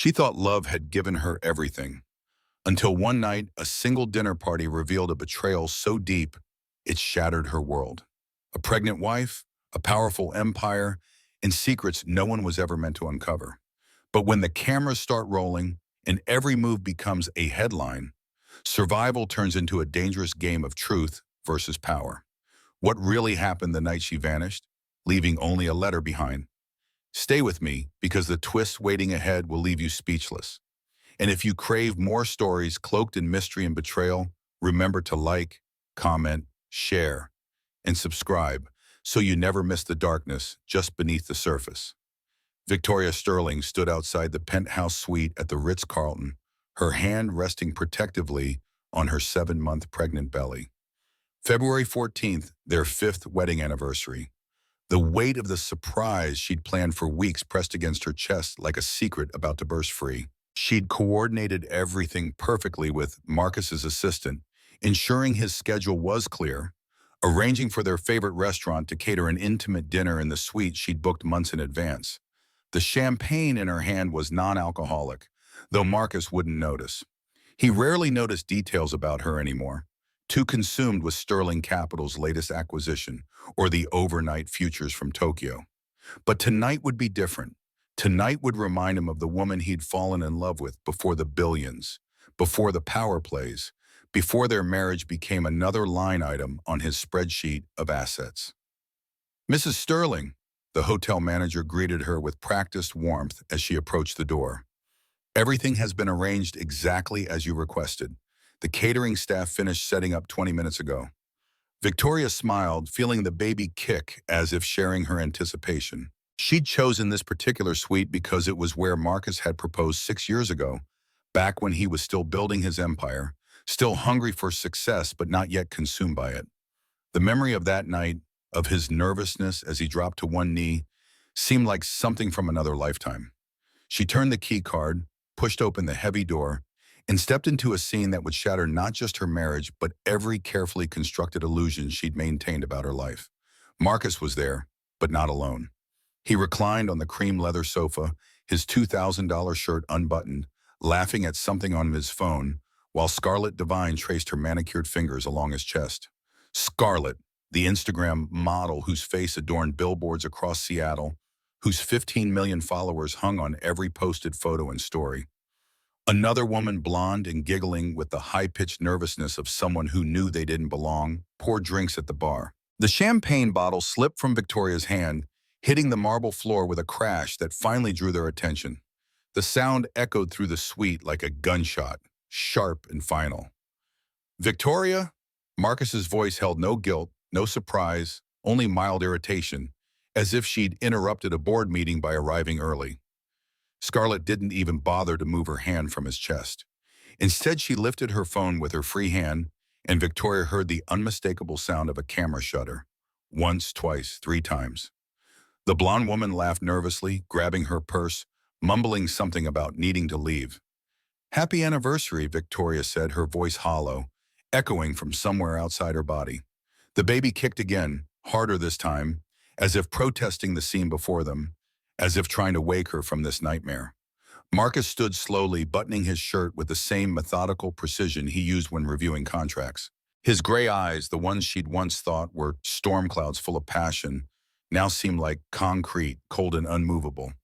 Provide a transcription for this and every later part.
She thought love had given her everything, until one night a single dinner party revealed a betrayal so deep it shattered her world. A pregnant wife, a powerful empire, and secrets no one was ever meant to uncover. But when the cameras start rolling and every move becomes a headline, survival turns into a dangerous game of truth versus power. What really happened the night she vanished, leaving only a letter behind? Stay with me, because the twists waiting ahead will leave you speechless. And if you crave more stories cloaked in mystery and betrayal, remember to like, comment, share, and subscribe so you never miss the darkness just beneath the surface. Victoria Sterling stood outside the penthouse suite at the Ritz-Carlton, her hand resting protectively on her 7-month pregnant belly. February 14th, their 5th wedding anniversary. The weight of the surprise she'd planned for weeks pressed against her chest like a secret about to burst free. She'd coordinated everything perfectly with Marcus's assistant, ensuring his schedule was clear, arranging for their favorite restaurant to cater an intimate dinner in the suite she'd booked months in advance. The champagne in her hand was non-alcoholic, though Marcus wouldn't notice. He rarely noticed details about her anymore, too consumed with Sterling Capital's latest acquisition or the overnight futures from Tokyo. But tonight would be different. Tonight would remind him of the woman he'd fallen in love with before the billions, before the power plays, before their marriage became another line item on his spreadsheet of assets. Mrs. Sterling, the hotel manager greeted her with practiced warmth as she approached the door. Everything has been arranged exactly as you requested. The catering staff finished setting up 20 minutes ago. Victoria smiled, feeling the baby kick as if sharing her anticipation. She'd chosen this particular suite because it was where Marcus had proposed 6 years ago, back when he was still building his empire, still hungry for success but not yet consumed by it. The memory of that night, of his nervousness as he dropped to one knee, seemed like something from another lifetime. She turned the key card, pushed open the heavy door, and stepped into a scene that would shatter not just her marriage, but every carefully constructed illusion she'd maintained about her life. Marcus was there, but not alone. He reclined on the cream leather sofa, his $2,000 shirt unbuttoned, laughing at something on his phone, while Scarlet Divine traced her manicured fingers along his chest. Scarlet, the Instagram model whose face adorned billboards across Seattle, whose 15 million followers hung on every posted photo and story. Another woman, blonde and giggling with the high-pitched nervousness of someone who knew they didn't belong, poured drinks at the bar. The champagne bottle slipped from Victoria's hand, hitting the marble floor with a crash that finally drew their attention. The sound echoed through the suite like a gunshot, sharp and final. "Victoria?" Marcus's voice held no guilt, no surprise, only mild irritation, as if she'd interrupted a board meeting by arriving early. Scarlet didn't even bother to move her hand from his chest. Instead, she lifted her phone with her free hand, and Victoria heard the unmistakable sound of a camera shutter. Once, twice, 3 times. The blonde woman laughed nervously, grabbing her purse, mumbling something about needing to leave. "Happy anniversary," Victoria said, her voice hollow, echoing from somewhere outside her body. The baby kicked again, harder this time, as if protesting the scene before them, as if trying to wake her from this nightmare. Marcus stood slowly, buttoning his shirt with the same methodical precision he used when reviewing contracts. His gray eyes, the ones she'd once thought were storm clouds full of passion, now seemed like concrete, cold and unmovable.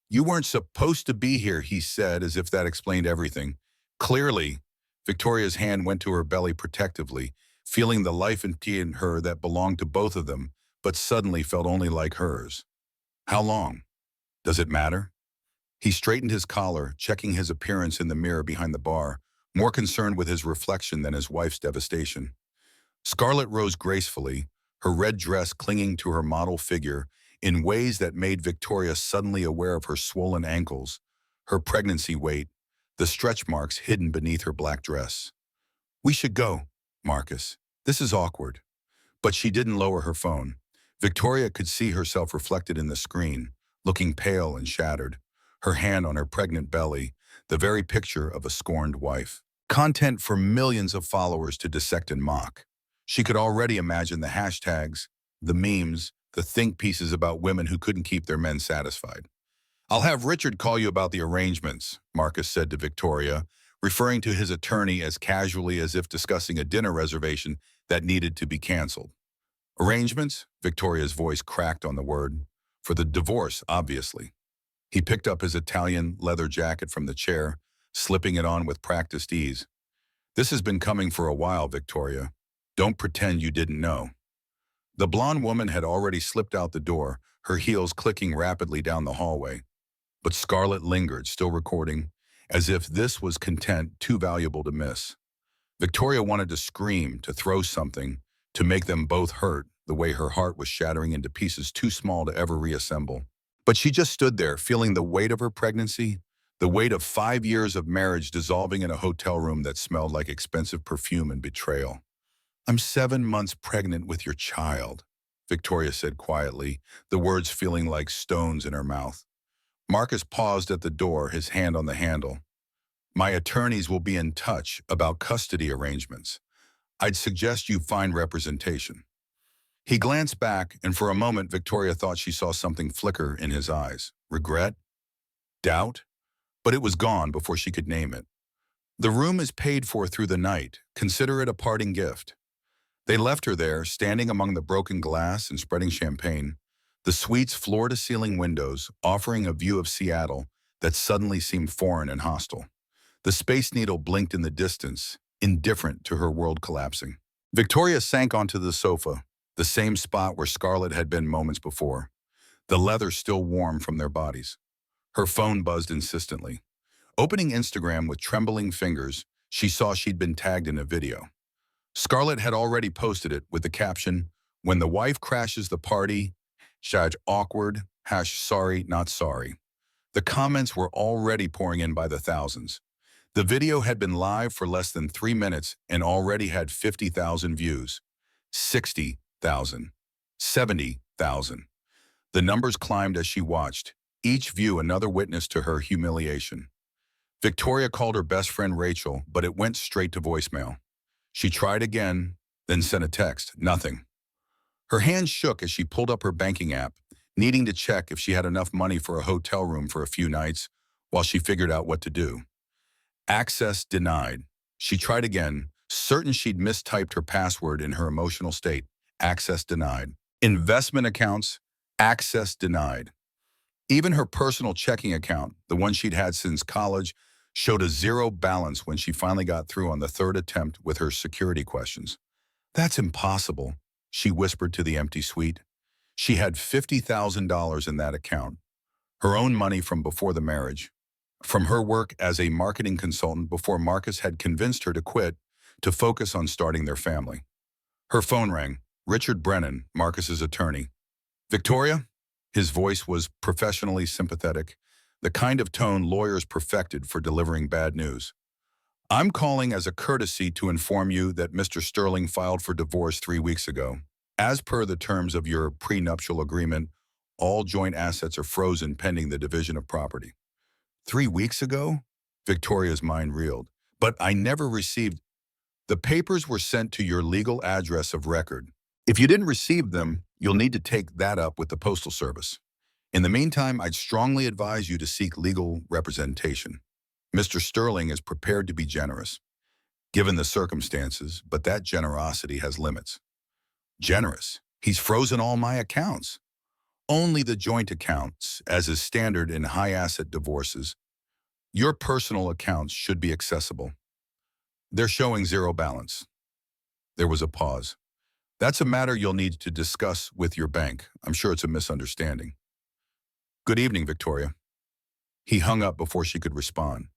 "You weren't supposed to be here," he said, as if that explained everything. Clearly, Victoria's hand went to her belly protectively, feeling the life in her that belonged to both of them, but suddenly felt only like hers. "How long? Does it matter?" He straightened his collar, checking his appearance in the mirror behind the bar, more concerned with his reflection than his wife's devastation. Scarlet rose gracefully, her red dress clinging to her model figure in ways that made Victoria suddenly aware of her swollen ankles, her pregnancy weight, the stretch marks hidden beneath her black dress. "We should go, Marcus. This is awkward." But she didn't lower her phone. Victoria could see herself reflected in the screen, looking pale and shattered, her hand on her pregnant belly, the very picture of a scorned wife. Content for millions of followers to dissect and mock. She could already imagine the hashtags, the memes, the think pieces about women who couldn't keep their men satisfied. I'll have Richard call you about the arrangements, Marcus said to Victoria, referring to his attorney as casually as if discussing a dinner reservation that needed to be canceled. Arrangements? Victoria's voice cracked on the word. For the divorce, obviously. He picked up his Italian leather jacket from the chair, slipping it on with practiced ease. This has been coming for a while, Victoria. Don't pretend you didn't know. The blonde woman had already slipped out the door, her heels clicking rapidly down the hallway. But Scarlet lingered, still recording, as if this was content too valuable to miss. Victoria wanted to scream, to throw something, to make them both hurt, the way her heart was shattering into pieces too small to ever reassemble. But she just stood there, feeling the weight of her pregnancy, the weight of 5 years of marriage dissolving in a hotel room that smelled like expensive perfume and betrayal. "I'm 7 months pregnant with your child," Victoria said quietly, the words feeling like stones in her mouth. Marcus paused at the door, his hand on the handle. "My attorneys will be in touch about custody arrangements. I'd suggest you find representation." He glanced back, and for a moment Victoria thought she saw something flicker in his eyes. Regret? Doubt? But it was gone before she could name it. "The room is paid for through the night. Consider it a parting gift." They left her there, standing among the broken glass and spreading champagne, the suite's floor-to-ceiling windows offering a view of Seattle that suddenly seemed foreign and hostile. The Space Needle blinked in the distance, indifferent to her world collapsing. Victoria sank onto the sofa, the same spot where Scarlet had been moments before, the leather still warm from their bodies. Her phone buzzed insistently. Opening Instagram with trembling fingers, she saw she'd been tagged in a video. Scarlet had already posted it with the caption, "When the wife crashes the party, #awkward, #sorry, not sorry." The comments were already pouring in by the thousands. The video had been live for less than 3 minutes and already had 50,000 views. 60,000. 70,000. The numbers climbed as she watched, each view another witness to her humiliation. Victoria called her best friend Rachel, but it went straight to voicemail. She tried again, then sent a text. Nothing. Her hands shook as she pulled up her banking app, needing to check if she had enough money for a hotel room for a few nights while she figured out what to do. Access denied. She tried again, certain she'd mistyped her password in her emotional state. Access denied. Investment accounts, access denied. Even her personal checking account, the one she'd had since college, showed a zero balance when she finally got through on the third attempt with her security questions. "That's impossible," she whispered to the empty suite. She had $50,000 in that account, her own money from before the marriage, from her work as a marketing consultant before Marcus had convinced her to quit to focus on starting their family. Her phone rang. Richard Brennan, Marcus's attorney. "Victoria?" His voice was professionally sympathetic, the kind of tone lawyers perfected for delivering bad news. "I'm calling as a courtesy to inform you that Mr. Sterling filed for divorce 3 weeks ago. As per the terms of your prenuptial agreement, all joint assets are frozen pending the division of property." 3 weeks ago? Victoria's mind reeled. "But I never received—" "The papers were sent to your legal address of record. If you didn't receive them, you'll need to take that up with the Postal Service. In the meantime, I'd strongly advise you to seek legal representation. Mr. Sterling is prepared to be generous, given the circumstances, but that generosity has limits." "Generous? He's frozen all my accounts." "Only the joint accounts, as is standard in high-asset divorces. Your personal accounts should be accessible. They're showing zero balance." There was a pause. "That's a matter you'll need to discuss with your bank. I'm sure it's a misunderstanding." "Good evening, Victoria." He hung up before she could respond.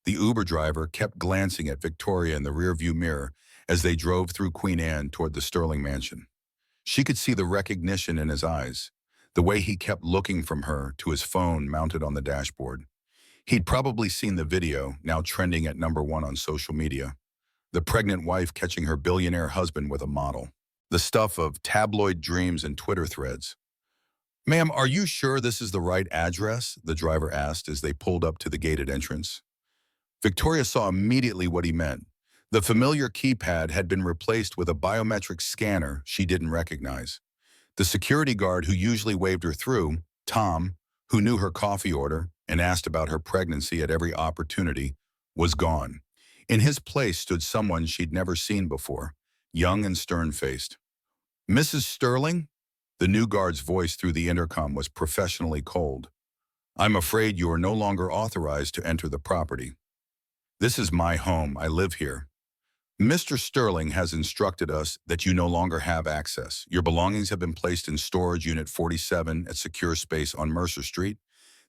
The Uber driver kept glancing at Victoria in the rearview mirror as they drove through Queen Anne toward the Sterling mansion. She could see the recognition in his eyes, the way he kept looking from her to his phone mounted on the dashboard. He'd probably seen the video, now trending at #1 on social media. The pregnant wife catching her billionaire husband with a model. The stuff of tabloid dreams and Twitter threads. "Ma'am, are you sure this is the right address?" the driver asked as they pulled up to the gated entrance. Victoria saw immediately what he meant. The familiar keypad had been replaced with a biometric scanner she didn't recognize. The security guard who usually waved her through, Tom, who knew her coffee order and asked about her pregnancy at every opportunity, was gone. In his place stood someone she'd never seen before, young and stern-faced. "Mrs. Sterling?" The new guard's voice through the intercom was professionally cold. "I'm afraid you are no longer authorized to enter the property. This is my home. I live here. Mr. Sterling has instructed us that you no longer have access. Your belongings have been placed in storage unit 47 at Secure Space on Mercer Street.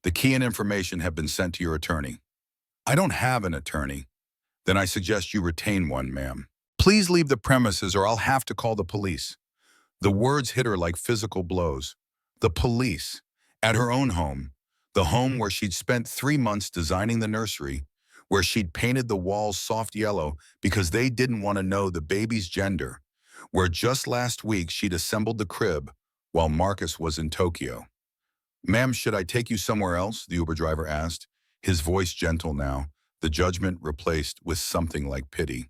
The key and information have been sent to your attorney." "I don't have an attorney." "Then I suggest you retain one, ma'am. Please leave the premises or I'll have to call the police." The words hit her like physical blows. The police. At her own home. The home where she'd spent 3 months designing the nursery, where she'd painted the walls soft yellow because they didn't want to know the baby's gender, where just last week she'd assembled the crib while Marcus was in Tokyo. "Ma'am, should I take you somewhere else?" the Uber driver asked, his voice gentle now, the judgment replaced with something like pity.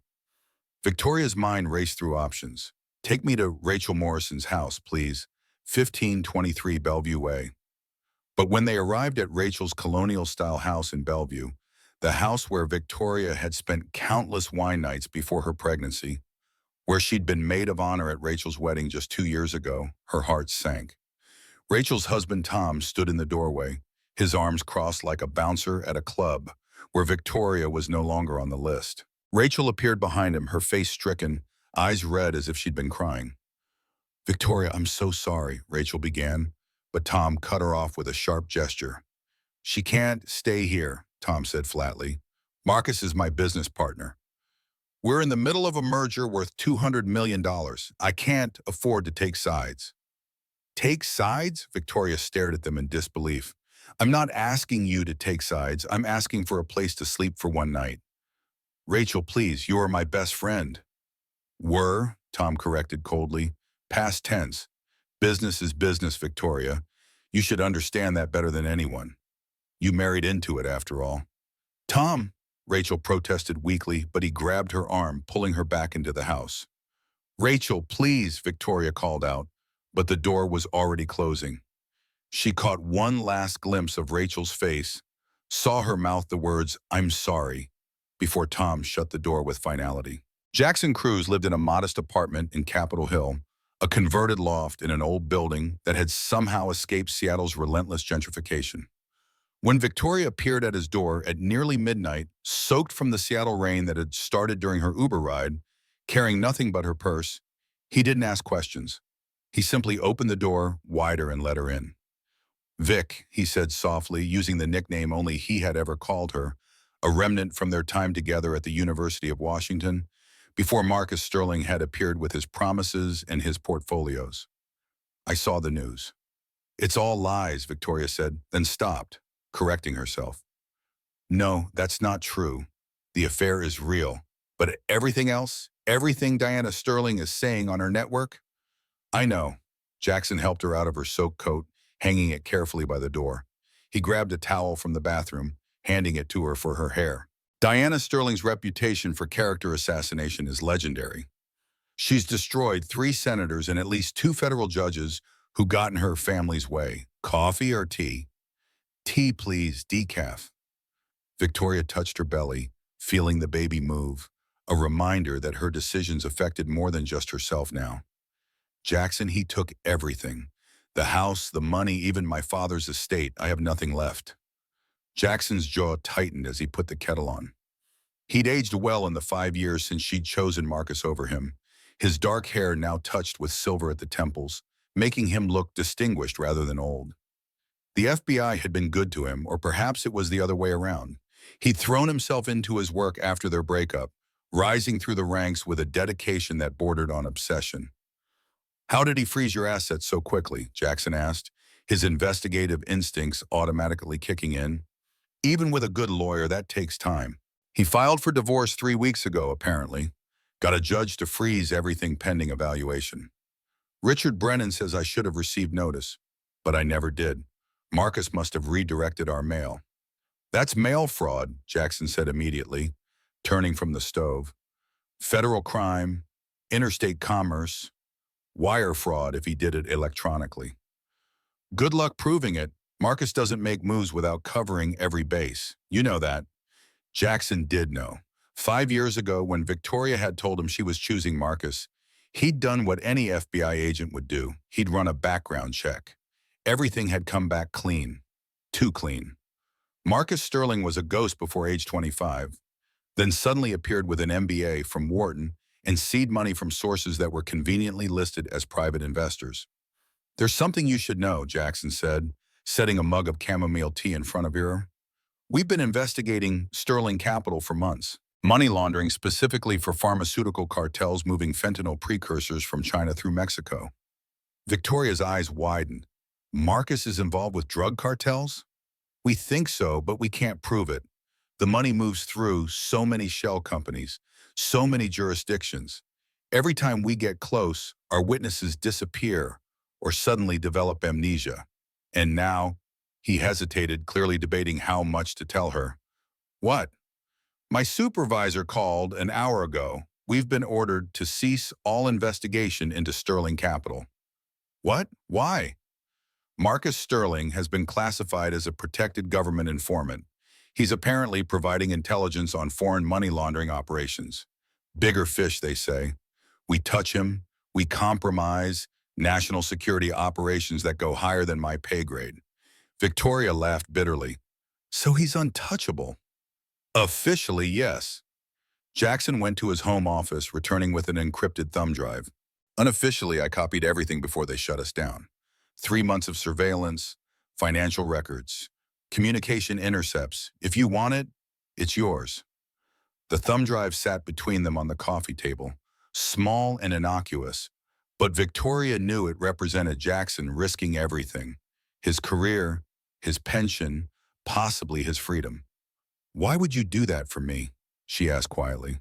Victoria's mind raced through options. "Take me to Rachel Morrison's house, please, 1523 Bellevue Way." But when they arrived at Rachel's colonial-style house in Bellevue, the house where Victoria had spent countless wine nights before her pregnancy, where she'd been maid of honor at Rachel's wedding just 2 years ago, her heart sank. Rachel's husband Tom stood in the doorway, his arms crossed like a bouncer at a club, where Victoria was no longer on the list. Rachel appeared behind him, her face stricken, eyes red as if she'd been crying. "Victoria, I'm so sorry," Rachel began, but Tom cut her off with a sharp gesture. "She can't stay here," Tom said flatly. "Marcus is my business partner. We're in the middle of a merger worth $200 million. I can't afford to take sides." "Take sides?" Victoria stared at them in disbelief. "I'm not asking you to take sides. I'm asking for a place to sleep for one night." "Rachel, please, you are my best friend." "Were," Tom corrected coldly. "Past tense. Business is business, Victoria. You should understand that better than anyone. You married into it, after all." "Tom," Rachel protested weakly, but he grabbed her arm, pulling her back into the house. "Rachel, please," Victoria called out, but the door was already closing. She caught one last glimpse of Rachel's face, saw her mouth the words, "I'm sorry," before Tom shut the door with finality. Jackson Cruz lived in a modest apartment in Capitol Hill, a converted loft in an old building that had somehow escaped Seattle's relentless gentrification. When Victoria appeared at his door at nearly midnight, soaked from the Seattle rain that had started during her Uber ride, carrying nothing but her purse, he didn't ask questions. He simply opened the door wider and let her in. "Vic," he said softly, using the nickname only he had ever called her, a remnant from their time together at the University of Washington, before Marcus Sterling had appeared with his promises and his portfolios. "I saw the news." "It's all lies," Victoria said, then stopped, correcting herself. "No, that's not true. The affair is real. But everything else, everything Diana Sterling is saying on her network?" "I know." Jackson helped her out of her soaked coat, hanging it carefully by the door. He grabbed a towel from the bathroom, handing it to her for her hair. "Diana Sterling's reputation for character assassination is legendary. She's destroyed 3 senators and at least 2 federal judges who got in her family's way. Coffee or tea?" "Tea, please, decaf." Victoria touched her belly, feeling the baby move, a reminder that her decisions affected more than just herself now. "Jackson, he took everything. The house, the money, even my father's estate. I have nothing left." Jackson's jaw tightened as he put the kettle on. He'd aged well in the 5 years since she'd chosen Marcus over him, his dark hair now touched with silver at the temples, making him look distinguished rather than old. The FBI had been good to him, or perhaps it was the other way around. He'd thrown himself into his work after their breakup, rising through the ranks with a dedication that bordered on obsession. "How did he freeze your assets so quickly?" Jackson asked, his investigative instincts automatically kicking in. "Even with a good lawyer, that takes time. He filed for divorce 3 weeks ago, apparently. Got a judge to freeze everything pending evaluation. Richard Brennan says I should have received notice, but I never did. Marcus must have redirected our mail." "That's mail fraud," Jackson said immediately, turning from the stove. "Federal crime, interstate commerce, wire fraud if he did it electronically." "Good luck proving it," Marcus doesn't make moves without covering every base. You know that. Jackson did know. 5 years ago, when Victoria had told him she was choosing Marcus, he'd done what any FBI agent would do. He'd run a background check. Everything had come back clean. Too clean. Marcus Sterling was a ghost before age 25, then suddenly appeared with an MBA from Wharton and seed money from sources that were conveniently listed as private investors. "There's something you should know," Jackson said, setting a mug of chamomile tea in front of her. "We've been investigating Sterling Capital for months. Money laundering specifically for pharmaceutical cartels moving fentanyl precursors from China through Mexico." Victoria's eyes widened. "Marcus is involved with drug cartels?" "We think so, but we can't prove it. The money moves through so many shell companies, so many jurisdictions. Every time we get close, our witnesses disappear or suddenly develop amnesia." And now, he hesitated, clearly debating how much to tell her. "What?" "My supervisor called an hour ago. We've been ordered to cease all investigation into Sterling Capital." "What? Why?" "Marcus Sterling has been classified as a protected government informant. He's apparently providing intelligence on foreign money laundering operations. Bigger fish, they say. We touch him, we compromise national security operations that go higher than my pay grade." Victoria laughed bitterly. "So he's untouchable?" "Officially, yes." Jackson went to his home office, returning with an encrypted thumb drive. "Unofficially, I copied everything before they shut us down. 3 months of surveillance, financial records, communication intercepts. If you want it, it's yours." The thumb drive sat between them on the coffee table, small and innocuous, but Victoria knew it represented Jackson risking everything: his career, his pension, possibly his freedom. "Why would you do that for me?" she asked quietly.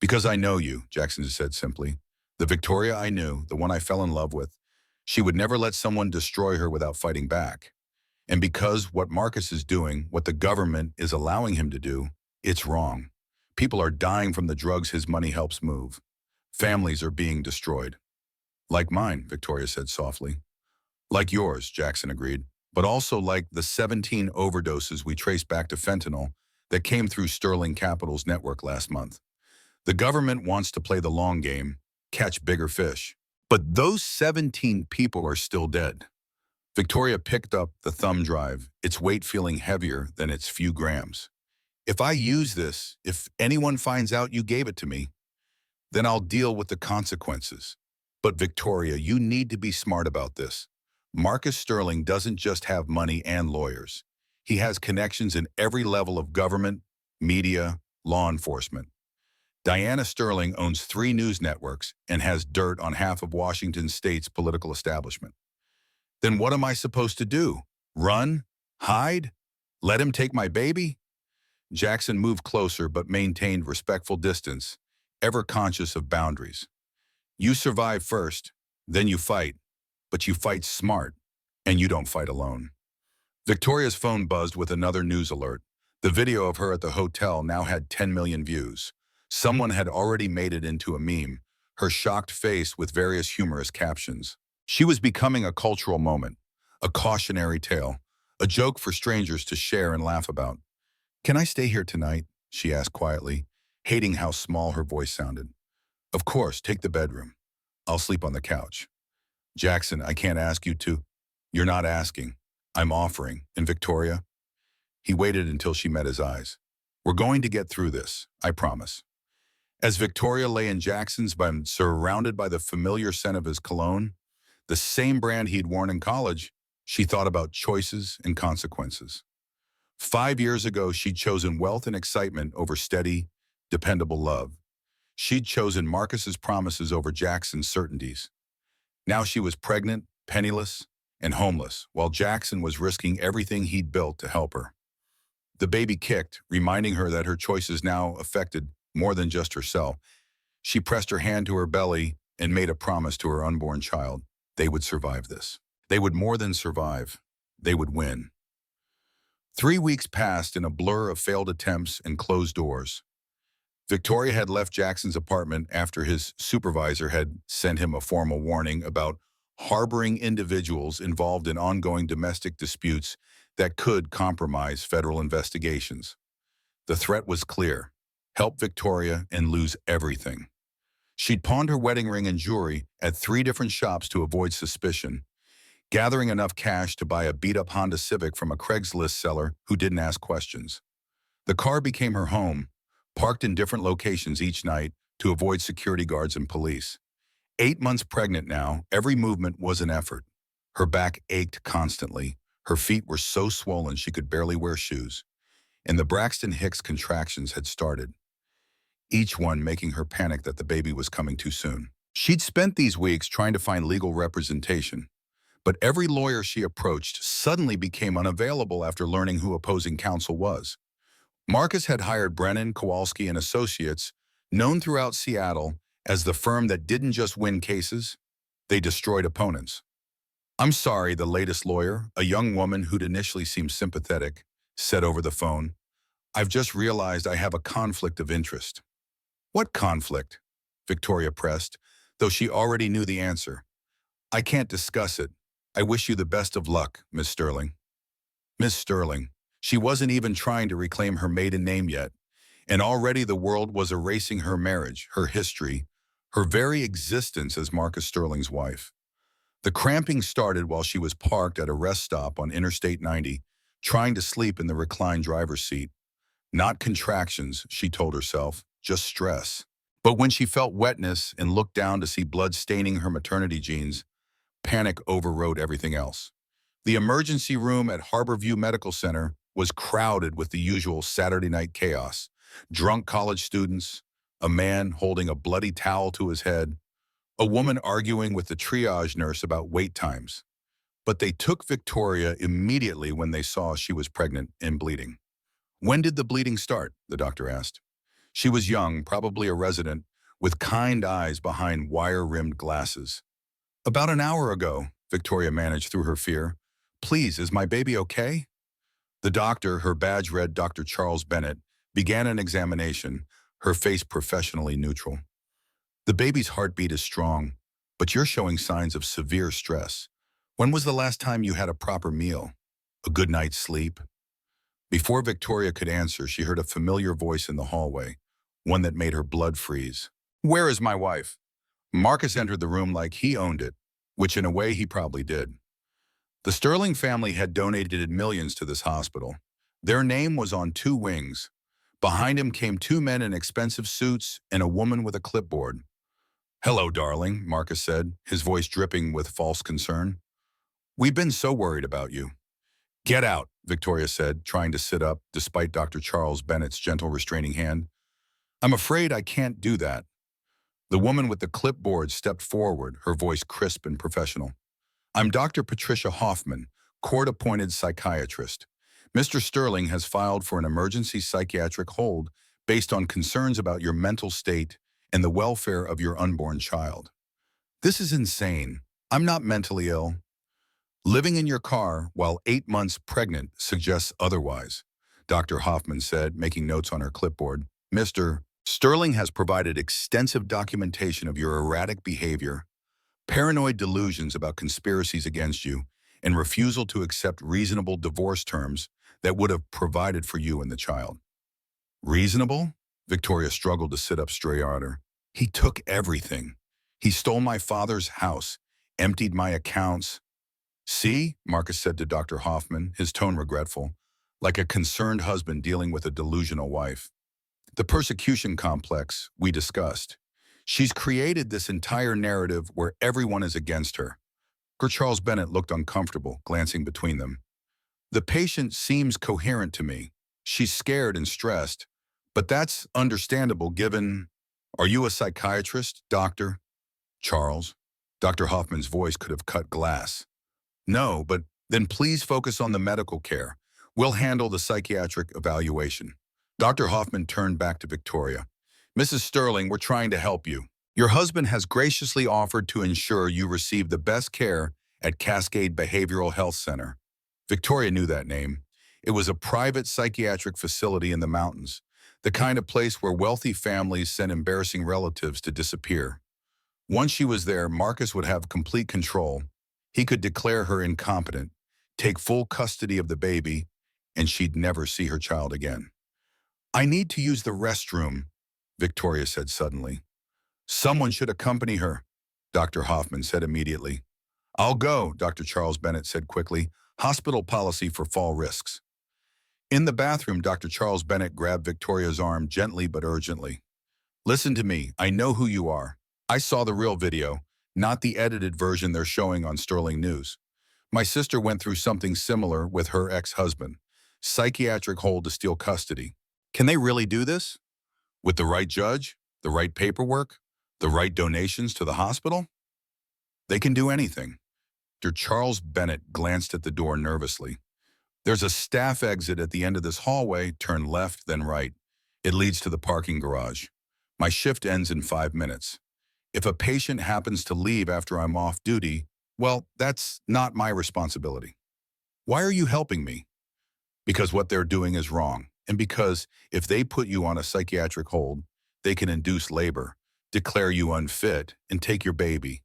"Because I know you," Jackson said simply. "The Victoria I knew, the one I fell in love with, she would never let someone destroy her without fighting back. And because what Marcus is doing, what the government is allowing him to do, it's wrong. People are dying from the drugs his money helps move. Families are being destroyed." "Like mine," Victoria said softly. "Like yours," Jackson agreed, "but also like the 17 overdoses we traced back to fentanyl that came through Sterling Capital's network last month. The government wants to play the long game, catch bigger fish. But those 17 people are still dead." Victoria picked up the thumb drive, its weight feeling heavier than its few grams. "If I use this, if anyone finds out you gave it to me, then I'll deal with the consequences. But Victoria, you need to be smart about this. Marcus Sterling doesn't just have money and lawyers. He has connections in every level of government, media, law enforcement. Diana Sterling owns 3 news networks and has dirt on half of Washington state's political establishment. Then what am I supposed to do? Run? Hide? Let him take my baby?" Jackson moved closer but maintained respectful distance, ever conscious of boundaries. "You survive first, then you fight. But you fight smart, and you don't fight alone." Victoria's phone buzzed with another news alert. The video of her at the hotel now had 10 million views. Someone had already made it into a meme, her shocked face with various humorous captions. She was becoming a cultural moment, a cautionary tale, a joke for strangers to share and laugh about. "Can I stay here tonight?" she asked quietly, hating how small her voice sounded. "Of course, take the bedroom. I'll sleep on the couch." "Jackson, I can't ask you to." "You're not asking. I'm offering." "And Victoria?" He waited until she met his eyes. "We're going to get through this, I promise." As Victoria lay in Jackson's bed, surrounded by the familiar scent of his cologne, the same brand he'd worn in college, she thought about choices and consequences. 5 years ago, she'd chosen wealth and excitement over steady, dependable love. She'd chosen Marcus's promises over Jackson's certainties. Now she was pregnant, penniless, and homeless, while Jackson was risking everything he'd built to help her. The baby kicked, reminding her that her choices now affected more than just herself. She pressed her hand to her belly and made a promise to her unborn child. They would survive this. They would more than survive. They would win. 3 weeks passed in a blur of failed attempts and closed doors. Victoria had left Jackson's apartment after his supervisor had sent him a formal warning about harboring individuals involved in ongoing domestic disputes that could compromise federal investigations. The threat was clear: help Victoria and lose everything. She'd pawned her wedding ring and jewelry at 3 different shops to avoid suspicion, gathering enough cash to buy a beat-up Honda Civic from a Craigslist seller who didn't ask questions. The car became her home, parked in different locations each night to avoid security guards and police. 8 months pregnant now, every movement was an effort. Her back ached constantly. Her feet were so swollen she could barely wear shoes. And the Braxton Hicks contractions had started, each one making her panic that the baby was coming too soon. She'd spent these weeks trying to find legal representation, but every lawyer she approached suddenly became unavailable after learning who opposing counsel was. Marcus had hired Brennan, Kowalski, and Associates, known throughout Seattle as the firm that didn't just win cases, they destroyed opponents. "I'm sorry," the latest lawyer, a young woman who'd initially seemed sympathetic, said over the phone. "I've just realized I have a conflict of interest." "What conflict?" Victoria pressed, though she already knew the answer. "I can't discuss it. I wish you the best of luck, Miss Sterling." Miss Sterling. She wasn't even trying to reclaim her maiden name yet, and already the world was erasing her marriage, her history, her very existence as Marcus Sterling's wife. The cramping started while she was parked at a rest stop on Interstate 90, trying to sleep in the reclined driver's seat. Not contractions, she told herself, just stress. But when she felt wetness and looked down to see blood staining her maternity jeans, panic overrode everything else. The emergency room at Harborview Medical Center was crowded with the usual Saturday night chaos. Drunk college students, a man holding a bloody towel to his head, a woman arguing with the triage nurse about wait times. But they took Victoria immediately when they saw she was pregnant and bleeding. "When did the bleeding start?" the doctor asked. She was young, probably a resident, with kind eyes behind wire-rimmed glasses. "About an hour ago," Victoria managed through her fear. "Please, is my baby okay?" The doctor, her badge read Dr. Charles Bennett, began an examination, her face professionally neutral. "The baby's heartbeat is strong, but you're showing signs of severe stress. When was the last time you had a proper meal? A good night's sleep?" Before Victoria could answer, she heard a familiar voice in the hallway, one that made her blood freeze. "Where is my wife?" Marcus entered the room like he owned it, which in a way he probably did. The Sterling family had donated millions to this hospital. Their name was on 2 wings. Behind him came 2 men in expensive suits and a woman with a clipboard. "Hello, darling," Marcus said, his voice dripping with false concern. "We've been so worried about you." "Get out," Victoria said, trying to sit up despite Dr. Charles Bennett's gentle restraining hand. "I'm afraid I can't do that." The woman with the clipboard stepped forward, her voice crisp and professional. "I'm Dr. Patricia Hoffman, court-appointed psychiatrist. Mr. Sterling has filed for an emergency psychiatric hold based on concerns about your mental state and the welfare of your unborn child." "This is insane. I'm not mentally ill." "Living in your car while 8 months pregnant suggests otherwise," Dr. Hoffman said, making notes on her clipboard. "Mr. Sterling has provided extensive documentation of your erratic behavior, paranoid delusions about conspiracies against you, and refusal to accept reasonable divorce terms that would have provided for you and the child." "Reasonable?" Victoria struggled to sit up straighter. "He took everything. He stole my father's house, emptied my accounts." "See," Marcus said to Dr. Hoffman, his tone regretful, like a concerned husband dealing with a delusional wife. "The persecution complex we discussed. She's created this entire narrative where everyone is against her." Dr. Charles Bennett looked uncomfortable, glancing between them. "The patient seems coherent to me. She's scared and stressed, but that's understandable given—" "Are you a psychiatrist, Dr. Charles?" Dr. Hoffman's voice could have cut glass. "No, but then please focus on the medical care. We'll handle the psychiatric evaluation." Dr. Hoffman turned back to Victoria. "Mrs. Sterling, we're trying to help you. Your husband has graciously offered to ensure you receive the best care at Cascade Behavioral Health Center." Victoria knew that name. It was a private psychiatric facility in the mountains, the kind of place where wealthy families send embarrassing relatives to disappear. Once she was there, Marcus would have complete control. He could declare her incompetent, take full custody of the baby, and she'd never see her child again. "I need to use the restroom," Victoria said suddenly. "Someone should accompany her," Dr. Hoffman said immediately. "I'll go," Dr. Charles Bennett said quickly. "Hospital policy for fall risks." In the bathroom, Dr. Charles Bennett grabbed Victoria's arm gently but urgently. "Listen to me. I know who you are. I saw the real video, not the edited version they're showing on Sterling News. My sister went through something similar with her ex-husband. Psychiatric hold to steal custody. Can they really do this? With the right judge, the right paperwork, the right donations to the hospital? They can do anything." Dr. Charles Bennett glanced at the door nervously. "There's a staff exit at the end of this hallway. Turn left, then right. It leads to the parking garage. My shift ends in 5 minutes. If a patient happens to leave after I'm off duty, well, that's not my responsibility." "Why are you helping me?" "Because what they're doing is wrong, and because if they put you on a psychiatric hold, they can induce labor, declare you unfit, and take your baby.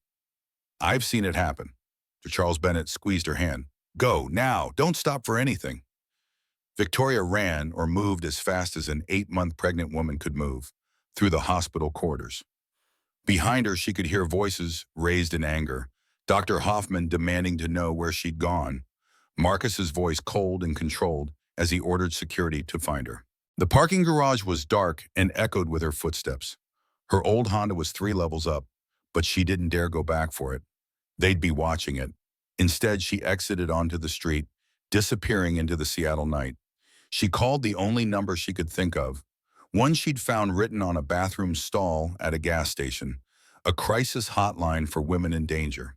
I've seen it happen." Dr. Charles Bennett squeezed her hand. "Go, now, don't stop for anything." Victoria ran or moved as fast as an 8-month pregnant woman could move, through the hospital corridors. Behind her, she could hear voices raised in anger, Dr. Hoffman demanding to know where she'd gone, Marcus's voice cold and controlled as he ordered security to find her. The parking garage was dark and echoed with her footsteps. Her old Honda was 3 levels up, but she didn't dare go back for it. They'd be watching it. Instead, she exited onto the street, disappearing into the Seattle night. She called the only number she could think of, one she'd found written on a bathroom stall at a gas station, a crisis hotline for women in danger.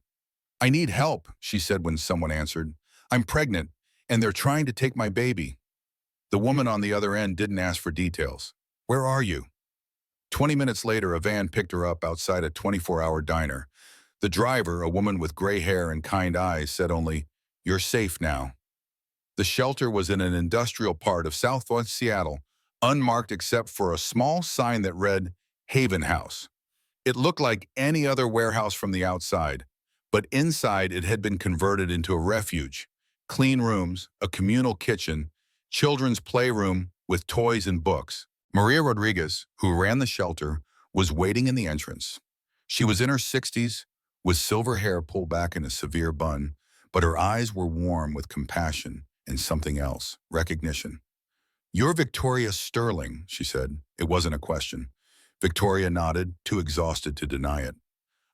"I need help," she said when someone answered. "I'm pregnant, and they're trying to take my baby." The woman on the other end didn't ask for details. "Where are you?" 20 minutes later, a van picked her up outside a 24-hour diner. The driver, a woman with gray hair and kind eyes, said only, "You're safe now." The shelter was in an industrial part of southwest Seattle, unmarked except for a small sign that read, "Haven House." It looked like any other warehouse from the outside, but inside it had been converted into a refuge. Clean rooms, a communal kitchen, children's playroom with toys and books. Maria Rodriguez, who ran the shelter, was waiting in the entrance. She was in her 60s, with silver hair pulled back in a severe bun, but her eyes were warm with compassion and something else, recognition. "You're Victoria Sterling," she said. It wasn't a question. Victoria nodded, too exhausted to deny it.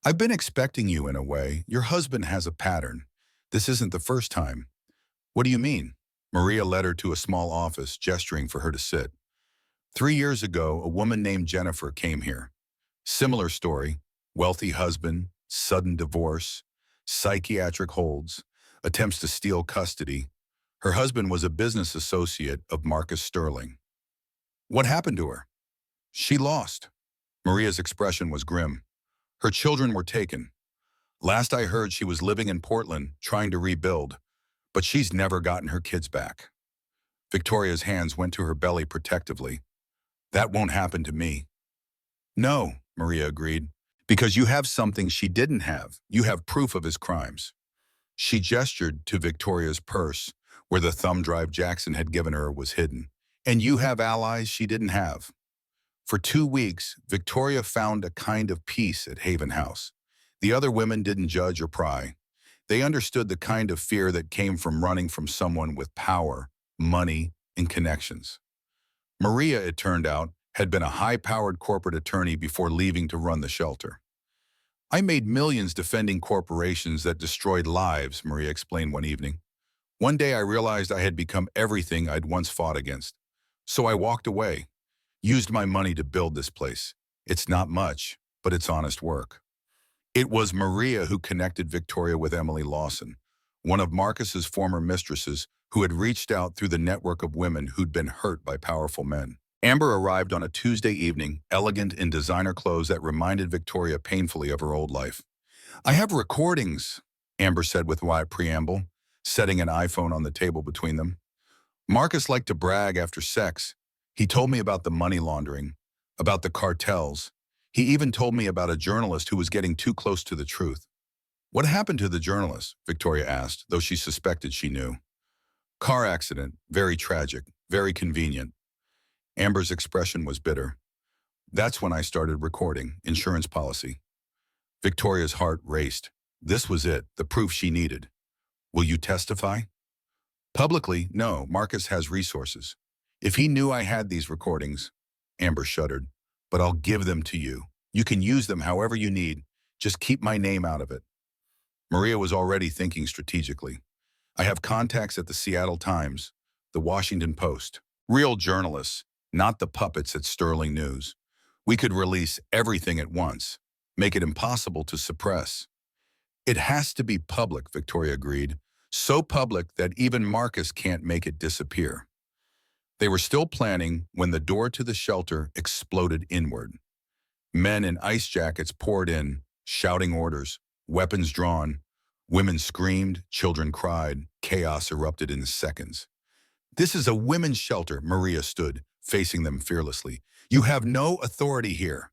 "I've been expecting you in a way. Your husband has a pattern. This isn't the first time." "What do you mean?" Maria led her to a small office, gesturing for her to sit. 3 years ago, a woman named Jennifer came here. Similar story, wealthy husband, sudden divorce, psychiatric holds, attempts to steal custody. Her husband was a business associate of Marcus Sterling. "What happened to her?" "She lost." Maria's expression was grim. "Her children were taken. Last I heard, she was living in Portland, trying to rebuild, but she's never gotten her kids back." Victoria's hands went to her belly protectively. "That won't happen to me." "No," Maria agreed, "because you have something she didn't have. You have proof of his crimes." She gestured to Victoria's purse, where the thumb drive Jackson had given her was hidden. "And you have allies she didn't have." For 2 weeks, Victoria found a kind of peace at Haven House. The other women didn't judge or pry. They understood the kind of fear that came from running from someone with power, money, and connections. Maria, it turned out, had been a high-powered corporate attorney before leaving to run the shelter. "I made millions defending corporations that destroyed lives," Maria explained one evening. "One day I realized I had become everything I'd once fought against. So I walked away, used my money to build this place. It's not much, but it's honest work." It was Maria who connected Victoria with Emily Lawson, one of Marcus's former mistresses who had reached out through the network of women who'd been hurt by powerful men. Amber arrived on a Tuesday evening, elegant in designer clothes that reminded Victoria painfully of her old life. "I have recordings," Amber said with wide preamble, setting an iPhone on the table between them. "Marcus liked to brag after sex. He told me about the money laundering, about the cartels. He even told me about a journalist who was getting too close to the truth." What happened to the journalist? Victoria asked, though she suspected she knew. Car accident, very tragic, very convenient. Amber's expression was bitter. That's when I started recording, insurance policy. Victoria's heart raced. This was it, the proof she needed. Will you testify? Publicly, no, Marcus has resources. If he knew I had these recordings, Amber shuddered, but I'll give them to you. You can use them however you need. Just keep my name out of it. Maria was already thinking strategically. I have contacts at the Seattle Times, the Washington Post. Real journalists, not the puppets at Sterling News. We could release everything at once, make it impossible to suppress. It has to be public, Victoria agreed. So public that even Marcus can't make it disappear. They were still planning when the door to the shelter exploded inward. Men in ice jackets poured in, shouting orders, weapons drawn. Women screamed, children cried, chaos erupted in seconds. This is a women's shelter, Maria stood, facing them fearlessly. You have no authority here.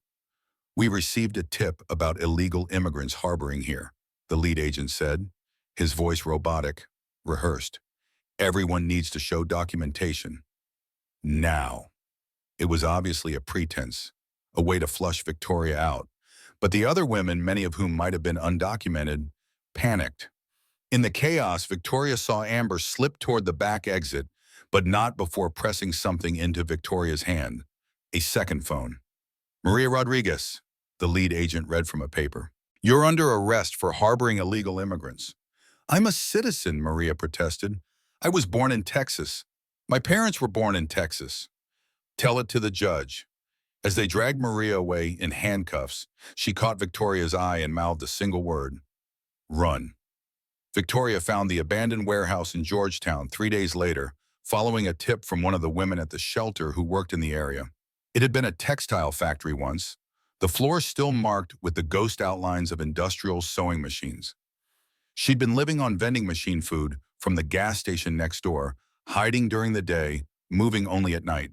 We received a tip about illegal immigrants harboring here, the lead agent said, his voice robotic, rehearsed. Everyone needs to show documentation. Now. It was obviously a pretense, a way to flush Victoria out. But the other women, many of whom might have been undocumented, panicked. In the chaos, Victoria saw Amber slip toward the back exit, but not before pressing something into Victoria's hand. A second phone. Maria Rodriguez, the lead agent read from a paper. You're under arrest for harboring illegal immigrants. I'm a citizen, Maria protested. I was born in Texas. My parents were born in Texas. Tell it to the judge. As they dragged Maria away in handcuffs, she caught Victoria's eye and mouthed a single word. Run. Victoria found the abandoned warehouse in Georgetown 3 days later, following a tip from one of the women at the shelter who worked in the area. It had been a textile factory once, the floor still marked with the ghost outlines of industrial sewing machines. She'd been living on vending machine food from the gas station next door, hiding during the day, moving only at night.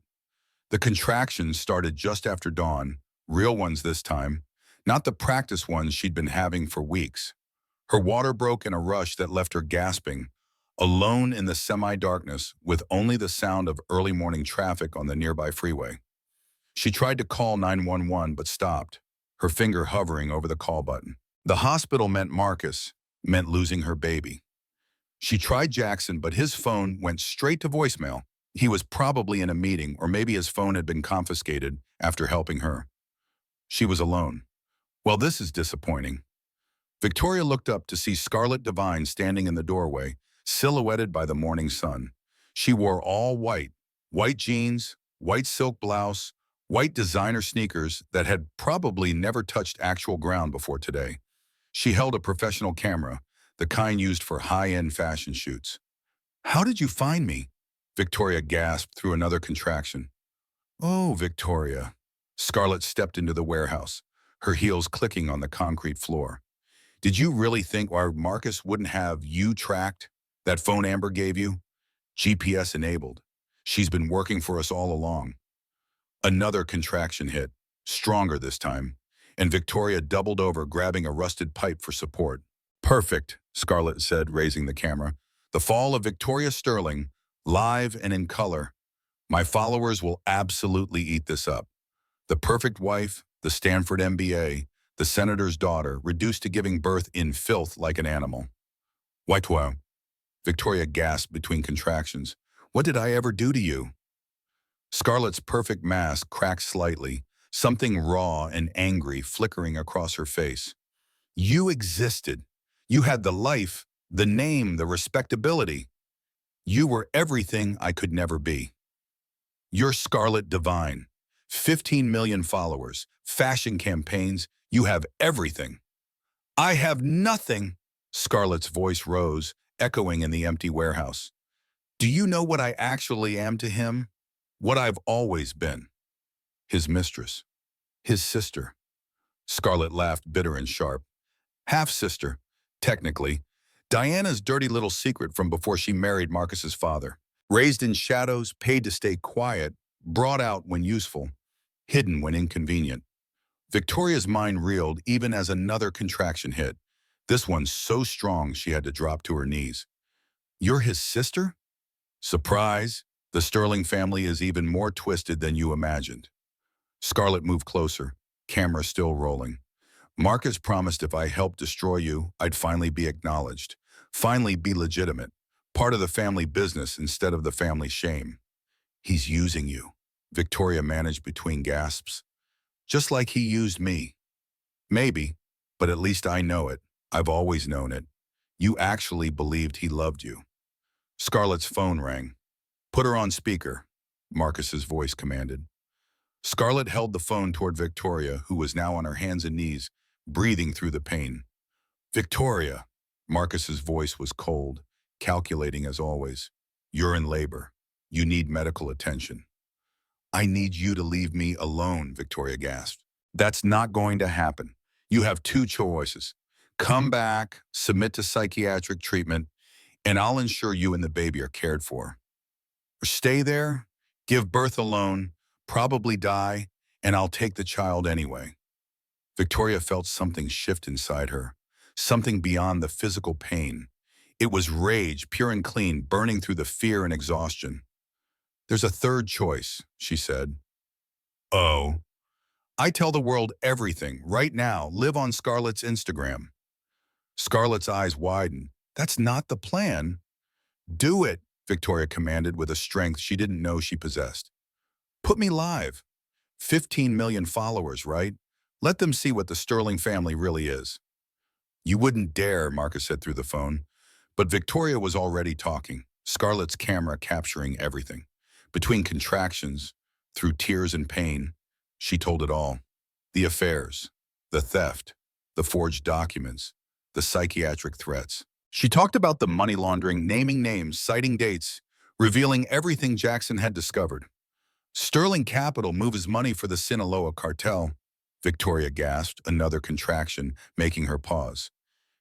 The contractions started just after dawn, real ones this time, not the practice ones she'd been having for weeks. Her water broke in a rush that left her gasping, alone in the semi-darkness with only the sound of early morning traffic on the nearby freeway. She tried to call 911 but stopped, her finger hovering over the call button. The hospital meant Marcus, meant losing her baby. She tried Jackson, but his phone went straight to voicemail. He was probably in a meeting, or maybe his phone had been confiscated after helping her. She was alone. Well, this is disappointing. Victoria looked up to see Scarlet Divine standing in the doorway, silhouetted by the morning sun. She wore all white, white jeans, white silk blouse, white designer sneakers that had probably never touched actual ground before today. She held a professional camera, the kind used for high-end fashion shoots. How did you find me? Victoria gasped through another contraction. Oh, Victoria. Scarlet stepped into the warehouse, her heels clicking on the concrete floor. Did you really think why Marcus wouldn't have you tracked? That phone Amber gave you? GPS enabled. She's been working for us all along. Another contraction hit, stronger this time, and Victoria doubled over, grabbing a rusted pipe for support. Perfect, Scarlet said, raising the camera. The fall of Victoria Sterling, live and in color. My followers will absolutely eat this up. The perfect wife, the Stanford MBA, the senator's daughter, reduced to giving birth in filth like an animal. Why toi? Victoria gasped between contractions. What did I ever do to you? Scarlet's perfect mask cracked slightly, something raw and angry flickering across her face. You existed. You had the life, the name, the respectability. You were everything I could never be. You're Scarlet Divine. 15 million followers, fashion campaigns, you have everything. I have nothing. Scarlet's voice rose, echoing in the empty warehouse. Do you know what I actually am to him? What I've always been. His mistress. His sister. Scarlet laughed, bitter and sharp. Half-sister, technically. Diana's dirty little secret from before she married Marcus's father. Raised in shadows, paid to stay quiet, brought out when useful, hidden when inconvenient. Victoria's mind reeled even as another contraction hit. This one's so strong she had to drop to her knees. You're his sister? Surprise! The Sterling family is even more twisted than you imagined. Scarlet moved closer, camera still rolling. Marcus promised if I helped destroy you, I'd finally be acknowledged. Finally be legitimate. Part of the family business instead of the family shame. He's using you. Victoria managed between gasps. Just like he used me. Maybe, but at least I know it. I've always known it. You actually believed he loved you. Scarlet's phone rang. Put her on speaker, Marcus's voice commanded. Scarlet held the phone toward Victoria, who was now on her hands and knees, breathing through the pain. Victoria, Marcus's voice was cold, calculating as always. You're in labor. You need medical attention. I need you to leave me alone, Victoria gasped. That's not going to happen. You have two choices. Come back, submit to psychiatric treatment, and I'll ensure you and the baby are cared for. Or stay there, give birth alone, probably die, and I'll take the child anyway. Victoria felt something shift inside her, something beyond the physical pain. It was rage, pure and clean, burning through the fear and exhaustion. There's a third choice, she said. Oh. I tell the world everything, right now, live on Scarlet's Instagram. Scarlet's eyes widened. That's not the plan. Do it, Victoria commanded with a strength she didn't know she possessed. Put me live. 15 million followers, right? Let them see what the Sterling family really is. You wouldn't dare, Marcus said through the phone. But Victoria was already talking, Scarlet's camera capturing everything. Between contractions, through tears and pain, she told it all. The affairs, the theft, the forged documents, the psychiatric threats. She talked about the money laundering, naming names, citing dates, revealing everything Jackson had discovered. Sterling Capital moves money for the Sinaloa cartel, Victoria gasped, another contraction, making her pause.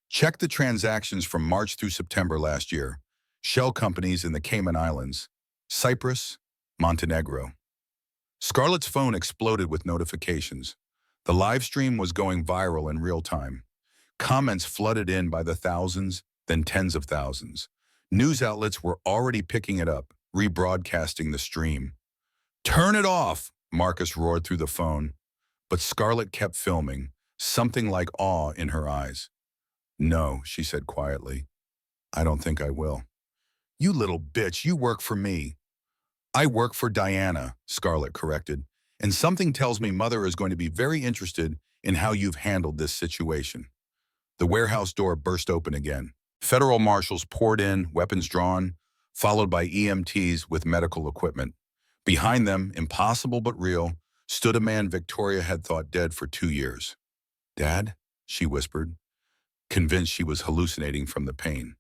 Check the transactions from March through September last year. Shell companies in the Cayman Islands, Cyprus, Montenegro. Scarlet's phone exploded with notifications. The live stream was going viral in real time. Comments flooded in by the thousands, then tens of thousands. News outlets were already picking it up, rebroadcasting the stream. Turn it off, Marcus roared through the phone. But Scarlet kept filming, something like awe in her eyes. No, she said quietly. I don't think I will. You little bitch, you work for me. I work for Diana, Scarlet corrected, and something tells me Mother is going to be very interested in how you've handled this situation. The warehouse door burst open again. Federal marshals poured in, weapons drawn, followed by EMTs with medical equipment. Behind them, impossible but real, stood a man Victoria had thought dead for 2 years. Dad, she whispered, convinced she was hallucinating from the pain.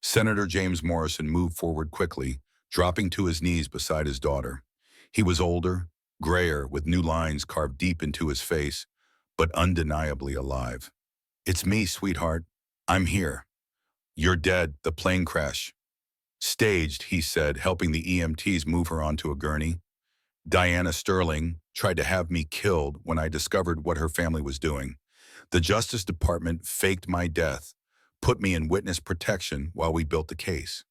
Senator James Morrison moved forward quickly, dropping to his knees beside his daughter. He was older, grayer, with new lines carved deep into his face, but undeniably alive. It's me, sweetheart. I'm here. You're dead, the plane crash. Staged, he said, helping the EMTs move her onto a gurney. Diana Sterling tried to have me killed when I discovered what her family was doing. The Justice Department faked my death, put me in witness protection while we built the case.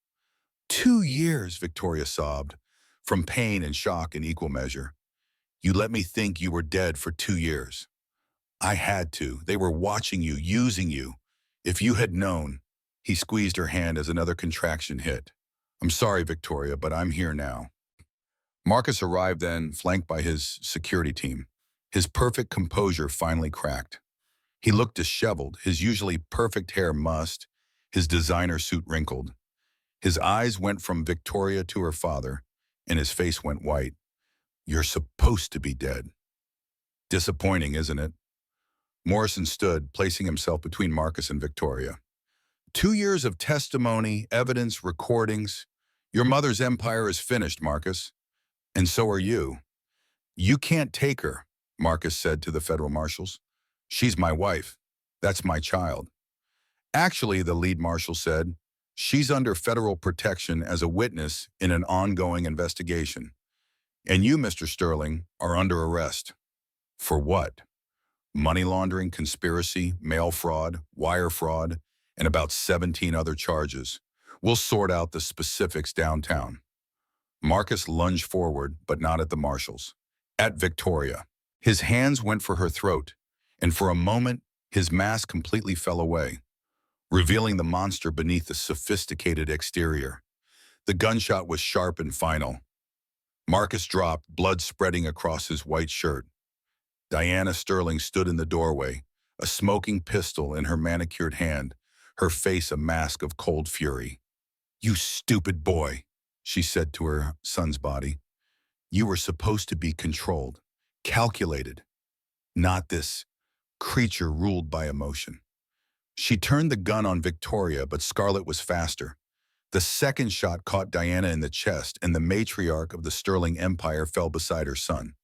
2 years, Victoria sobbed, from pain and shock in equal measure. You let me think you were dead for 2 years. I had to. They were watching you, using you. If you had known. He squeezed her hand as another contraction hit. I'm sorry, Victoria, but I'm here now. Marcus arrived then, flanked by his security team. His perfect composure finally cracked. He looked disheveled, his usually perfect hair mussed, his designer suit wrinkled. His eyes went from Victoria to her father, and his face went white. You're supposed to be dead. Disappointing, isn't it? Morrison stood, placing himself between Marcus and Victoria. 2 years of testimony, evidence, recordings. Your mother's empire is finished, Marcus. And so are you. You can't take her, Marcus said to the federal marshals. She's my wife. That's my child. Actually, the lead marshal said, she's under federal protection as a witness in an ongoing investigation. And you, Mr. Sterling, are under arrest. For what? money laundering, conspiracy, mail fraud, wire fraud, and about 17 other charges. We'll sort out the specifics downtown. Marcus lunged forward, but not at the marshals. At Victoria. His hands went for her throat, and for a moment, his mask completely fell away, revealing the monster beneath the sophisticated exterior. The gunshot was sharp and final. Marcus dropped, blood spreading across his white shirt. Diana Sterling stood in the doorway, a smoking pistol in her manicured hand, her face a mask of cold fury. "You stupid boy," she said to her son's body. "You were supposed to be controlled, calculated, not this creature ruled by emotion." She turned the gun on Victoria, but Scarlet was faster. The second shot caught Diana in the chest, and the matriarch of the Sterling Empire fell beside her son.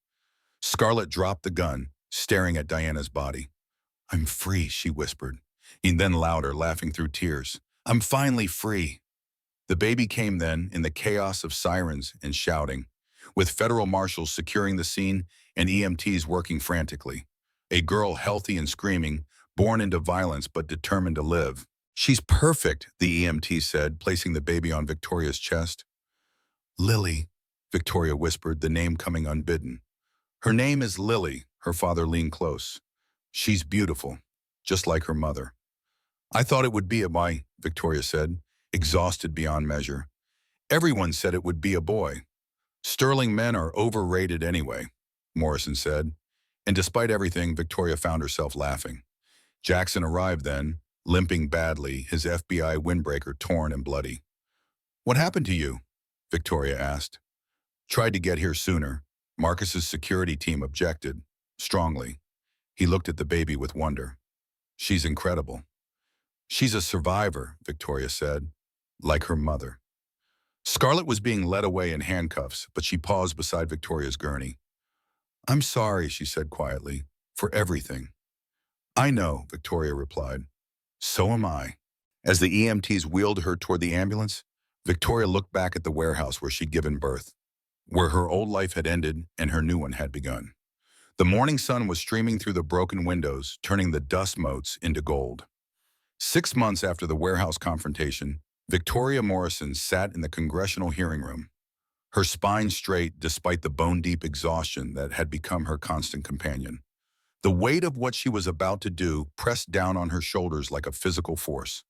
Scarlet dropped the gun, staring at Diana's body. "I'm free," she whispered, and then louder, laughing through tears. "I'm finally free." The baby came then, in the chaos of sirens and shouting, with federal marshals securing the scene and EMTs working frantically. A girl healthy and screaming, born into violence but determined to live. "She's perfect," the EMT said, placing the baby on Victoria's chest. "Lily," Victoria whispered, the name coming unbidden. "Her name is Lily," her father leaned close. "She's beautiful, just like her mother." "I thought it would be a boy," Victoria said, exhausted beyond measure. "Everyone said it would be a boy." "Sterling men are overrated anyway," Morrison said. And despite everything, Victoria found herself laughing. Jackson arrived then, limping badly, his FBI windbreaker torn and bloody. "What happened to you?" Victoria asked. "Tried to get here sooner." Marcus's security team objected, strongly. He looked at the baby with wonder. "She's incredible." "She's a survivor," Victoria said, "like her mother." Scarlet was being led away in handcuffs, but she paused beside Victoria's gurney. "I'm sorry," she said quietly, "for everything." "I know," Victoria replied. "So am I." As the EMTs wheeled her toward the ambulance, Victoria looked back at the warehouse where she'd given birth, where her old life had ended and her new one had begun. The morning sun was streaming through the broken windows, turning the dust motes into gold. 6 months after the warehouse confrontation, Victoria Morrison sat in the Congressional hearing room, her spine straight despite the bone-deep exhaustion that had become her constant companion. The weight of what she was about to do pressed down on her shoulders like a physical force.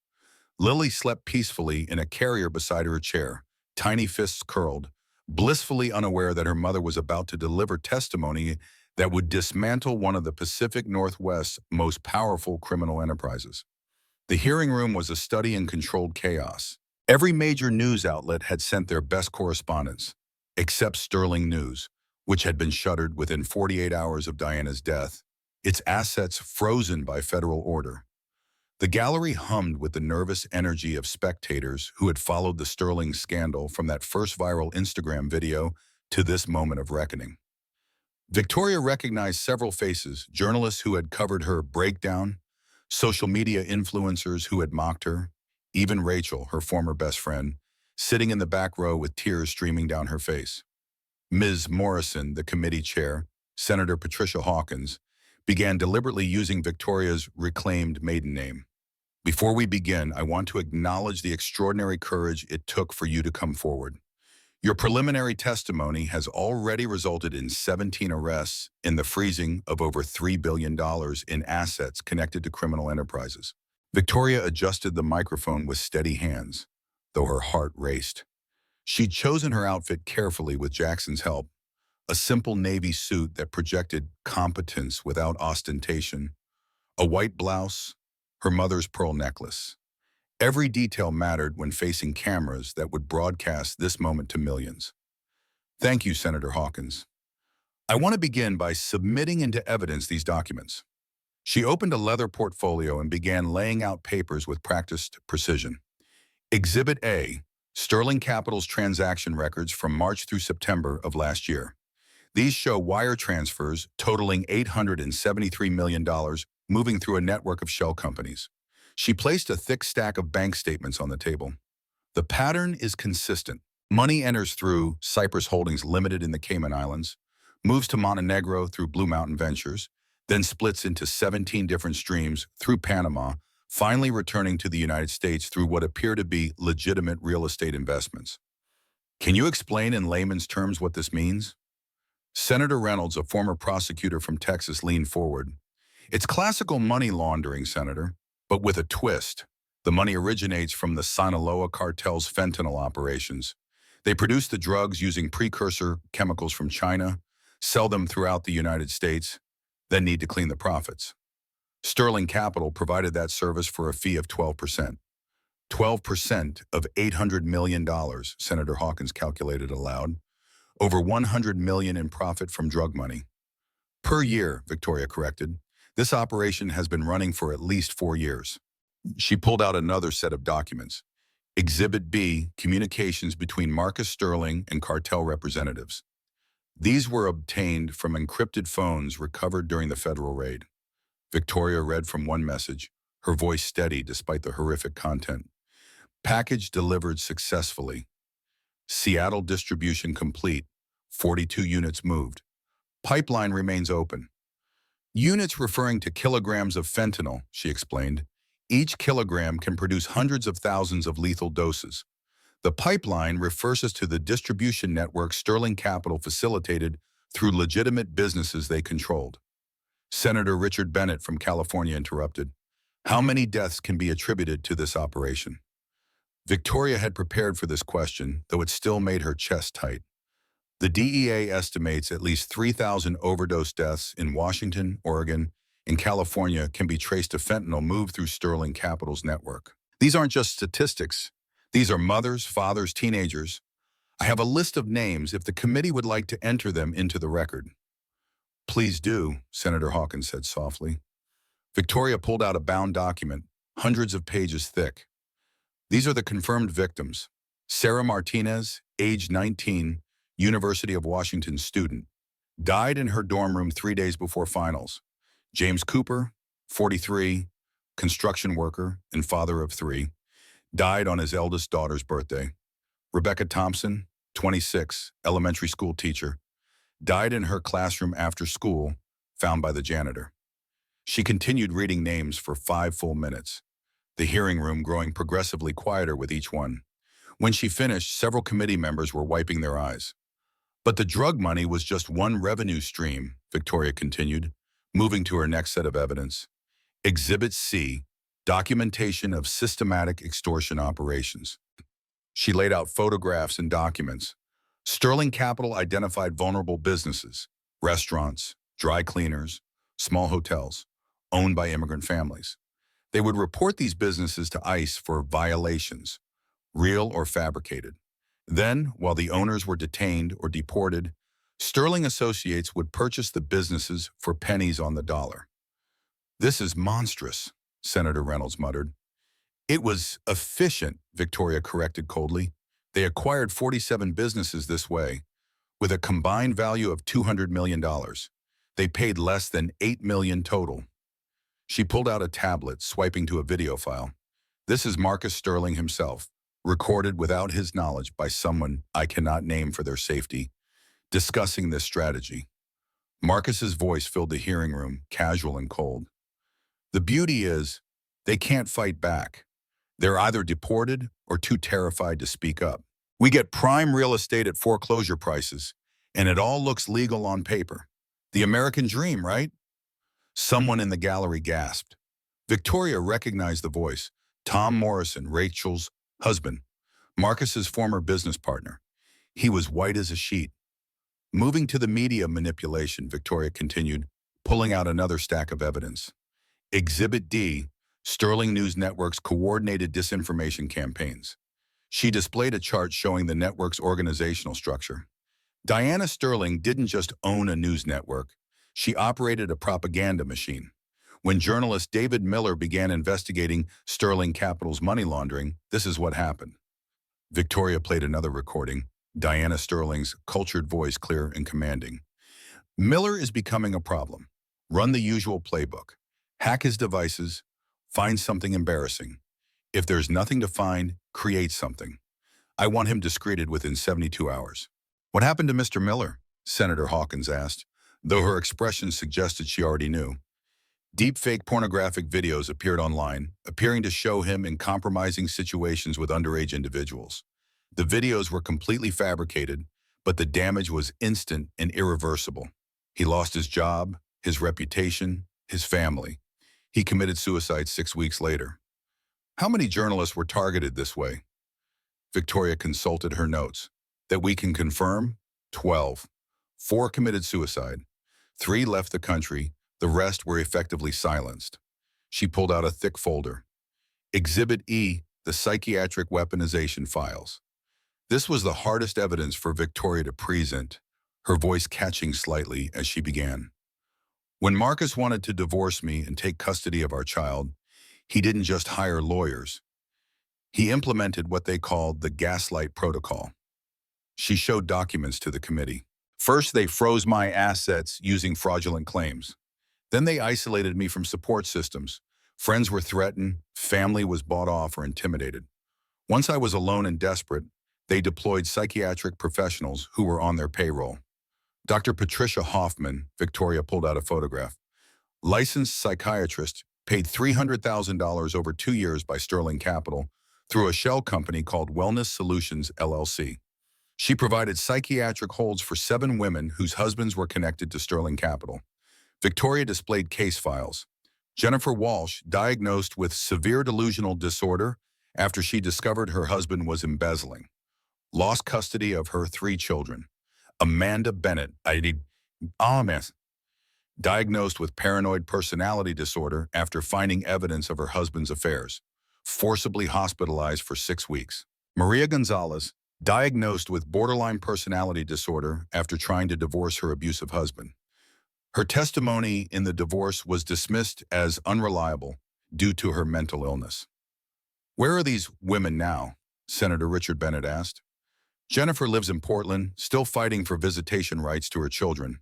Lily slept peacefully in a carrier beside her chair, tiny fists curled, blissfully unaware that her mother was about to deliver testimony that would dismantle one of the Pacific Northwest's most powerful criminal enterprises. The hearing room was a study in controlled chaos. Every major news outlet had sent their best correspondents, except Sterling News, which had been shuttered within 48 hours of Diana's death, its assets frozen by federal order. The gallery hummed with the nervous energy of spectators who had followed the Sterling scandal from that first viral Instagram video to this moment of reckoning. Victoria recognized several faces, journalists who had covered her breakdown, social media influencers who had mocked her, even Rachel, her former best friend, sitting in the back row with tears streaming down her face. Ms. Morrison, the committee chair, Senator Patricia Hawkins, began deliberately using Victoria's reclaimed maiden name. "Before we begin, I want to acknowledge the extraordinary courage it took for you to come forward. Your preliminary testimony has already resulted in 17 arrests and the freezing of over $3 billion in assets connected to criminal enterprises." Victoria adjusted the microphone with steady hands, though her heart raced. She'd chosen her outfit carefully with Jackson's help, a simple navy suit that projected competence without ostentation, a white blouse, her mother's pearl necklace. Every detail mattered when facing cameras that would broadcast this moment to millions. "Thank you, Senator Hawkins. I want to begin by submitting into evidence these documents." She opened a leather portfolio and began laying out papers with practiced precision. Exhibit A, Sterling Capital's transaction records from March through September of last year. These show wire transfers totaling $873 million moving through a network of shell companies. She placed a thick stack of bank statements on the table. "The pattern is consistent. Money enters through Cypress Holdings Limited in the Cayman Islands, moves to Montenegro through Blue Mountain Ventures, then splits into 17 different streams through Panama, finally returning to the United States through what appear to be legitimate real estate investments. Can you explain in layman's terms what this means? Senator Reynolds, a former prosecutor from Texas, leaned forward. It's classical money laundering, Senator, but with a twist. The money originates from the Sinaloa cartel's fentanyl operations. They produce the drugs using precursor chemicals from China, sell them throughout the United States, then need to clean the profits. Sterling Capital provided that service for a fee of 12%. 12% of $800 million, Senator Hawkins calculated aloud. Over $100 million in profit from drug money. Per year, Victoria corrected. This operation has been running for at least 4 years. She pulled out another set of documents. Exhibit B, communications between Marcus Sterling and cartel representatives. These were obtained from encrypted phones recovered during the federal raid. Victoria read from one message, her voice steady despite the horrific content. Package delivered successfully. Seattle distribution complete. 42 units moved. Pipeline remains open. Units referring to kilograms of fentanyl, she explained. Each kilogram can produce hundreds of thousands of lethal doses. The pipeline refers us to the distribution network Sterling Capital facilitated through legitimate businesses they controlled. Senator Richard Bennett from California interrupted. How many deaths can be attributed to this operation? Victoria had prepared for this question, though it still made her chest tight. The DEA estimates at least 3,000 overdose deaths in Washington, Oregon, and California can be traced to fentanyl moved through Sterling Capital's network. These aren't just statistics. These are mothers, fathers, teenagers. I have a list of names if the committee would like to enter them into the record. Please do, Senator Hawkins said softly. Victoria pulled out a bound document, hundreds of pages thick. These are the confirmed victims. Sarah Martinez, age 19, University of Washington student, died in her dorm room 3 days before finals. James Cooper, 43, construction worker and father of 3, died on his eldest daughter's birthday. Rebecca Thompson, 26, elementary school teacher, died in her classroom after school, found by the janitor. She continued reading names for 5 full minutes, the hearing room growing progressively quieter with each one. When she finished, several committee members were wiping their eyes. But the drug money was just one revenue stream, Victoria continued, moving to her next set of evidence. Exhibit C, documentation of systematic extortion operations. She laid out photographs and documents. Sterling Capital identified vulnerable businesses, restaurants, dry cleaners, small hotels, owned by immigrant families. They would report these businesses to ICE for violations, real or fabricated. Then, while the owners were detained or deported, Sterling Associates would purchase the businesses for pennies on the dollar. This is monstrous, Senator Reynolds muttered. It was efficient, Victoria corrected coldly. They acquired 47 businesses this way, with a combined value of $200 million. They paid less than $8 million total. She pulled out a tablet, swiping to a video file. This is Marcus Sterling himself, recorded without his knowledge by someone I cannot name for their safety, discussing this strategy. Marcus's voice filled the hearing room, casual and cold. The beauty is, they can't fight back. They're either deported or too terrified to speak up. We get prime real estate at foreclosure prices, and it all looks legal on paper. The American dream, right? Someone in the gallery gasped. Victoria recognized the voice. Tom Morrison, Rachel's husband, Marcus's former business partner. He was white as a sheet. Moving to the media manipulation, Victoria continued, pulling out another stack of evidence. Exhibit D, Sterling News Network's coordinated disinformation campaigns. She displayed a chart showing the network's organizational structure. Diana Sterling didn't just own a news network. She operated a propaganda machine. When journalist David Miller began investigating Sterling Capital's money laundering, this is what happened. Victoria played another recording, Diana Sterling's cultured voice clear and commanding. Miller is becoming a problem. Run the usual playbook. Hack his devices. Find something embarrassing. If there's nothing to find, create something. I want him discredited within 72 hours. What happened to Mr. Miller? Senator Hawkins asked. though her expression suggested she already knew. Deepfake pornographic videos appeared online, appearing to show him in compromising situations with underage individuals. The videos were completely fabricated, but the damage was instant and irreversible. He lost his job, his reputation, his family. He committed suicide 6 weeks later. How many journalists were targeted this way? Victoria consulted her notes. That we can confirm? 12. 4 committed suicide. 3 left the country. The rest were effectively silenced. She pulled out a thick folder. Exhibit E, the psychiatric weaponization files. This was the hardest evidence for Victoria to present, her voice catching slightly as she began. When Marcus wanted to divorce me and take custody of our child, he didn't just hire lawyers. He implemented what they called the gaslight protocol. She showed documents to the committee. First, they froze my assets using fraudulent claims. Then they isolated me from support systems. Friends were threatened, family was bought off or intimidated. Once I was alone and desperate, they deployed psychiatric professionals who were on their payroll. Dr. Patricia Hoffman, Victoria pulled out a photograph. Licensed psychiatrist, paid $300,000 over 2 years by Sterling Capital through a shell company called Wellness Solutions, LLC. She provided psychiatric holds for 7 women whose husbands were connected to Sterling Capital. Victoria displayed case files. Jennifer Walsh, diagnosed with severe delusional disorder after she discovered her husband was embezzling. Lost custody of her 3 children. Amanda Bennett, diagnosed with paranoid personality disorder after finding evidence of her husband's affairs. Forcibly hospitalized for 6 weeks. Maria Gonzalez, diagnosed with borderline personality disorder after trying to divorce her abusive husband. Her testimony in the divorce was dismissed as unreliable due to her mental illness. Where are these women now? Senator Richard Bennett asked. Jennifer lives in Portland, still fighting for visitation rights to her children.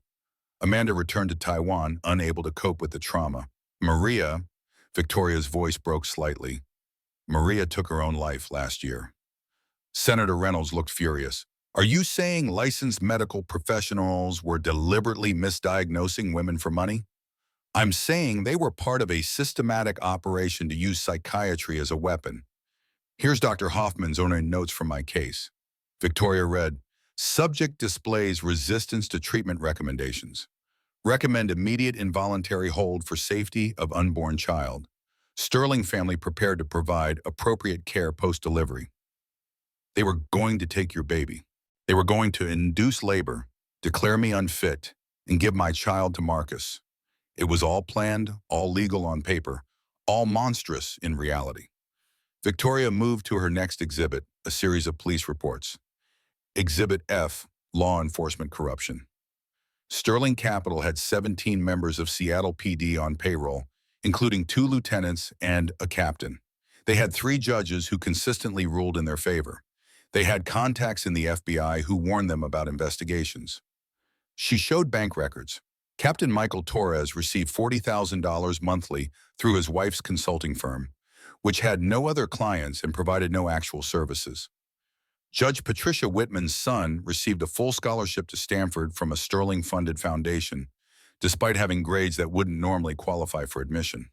Amanda returned to Taiwan, unable to cope with the trauma. Maria, Victoria's voice broke slightly. Maria took her own life last year. Senator Reynolds looked furious. Are you saying licensed medical professionals were deliberately misdiagnosing women for money? I'm saying they were part of a systematic operation to use psychiatry as a weapon. Here's Dr. Hoffman's own notes from my case. Victoria read, subject displays resistance to treatment recommendations. Recommend immediate involuntary hold for safety of unborn child. Sterling family prepared to provide appropriate care post-delivery. They were going to take your baby. They were going to induce labor, declare me unfit, and give my child to Marcus. It was all planned, all legal on paper, all monstrous in reality. Victoria moved to her next exhibit, a series of police reports. Exhibit F, Law Enforcement Corruption. Sterling Capital had 17 members of Seattle PD on payroll, including 2 lieutenants and a captain. They had 3 judges who consistently ruled in their favor. They had contacts in the FBI who warned them about investigations. She showed bank records. Captain Michael Torres received $40,000 monthly through his wife's consulting firm, which had no other clients and provided no actual services. Judge Patricia Whitman's son received a full scholarship to Stanford from a Sterling-funded foundation, despite having grades that wouldn't normally qualify for admission.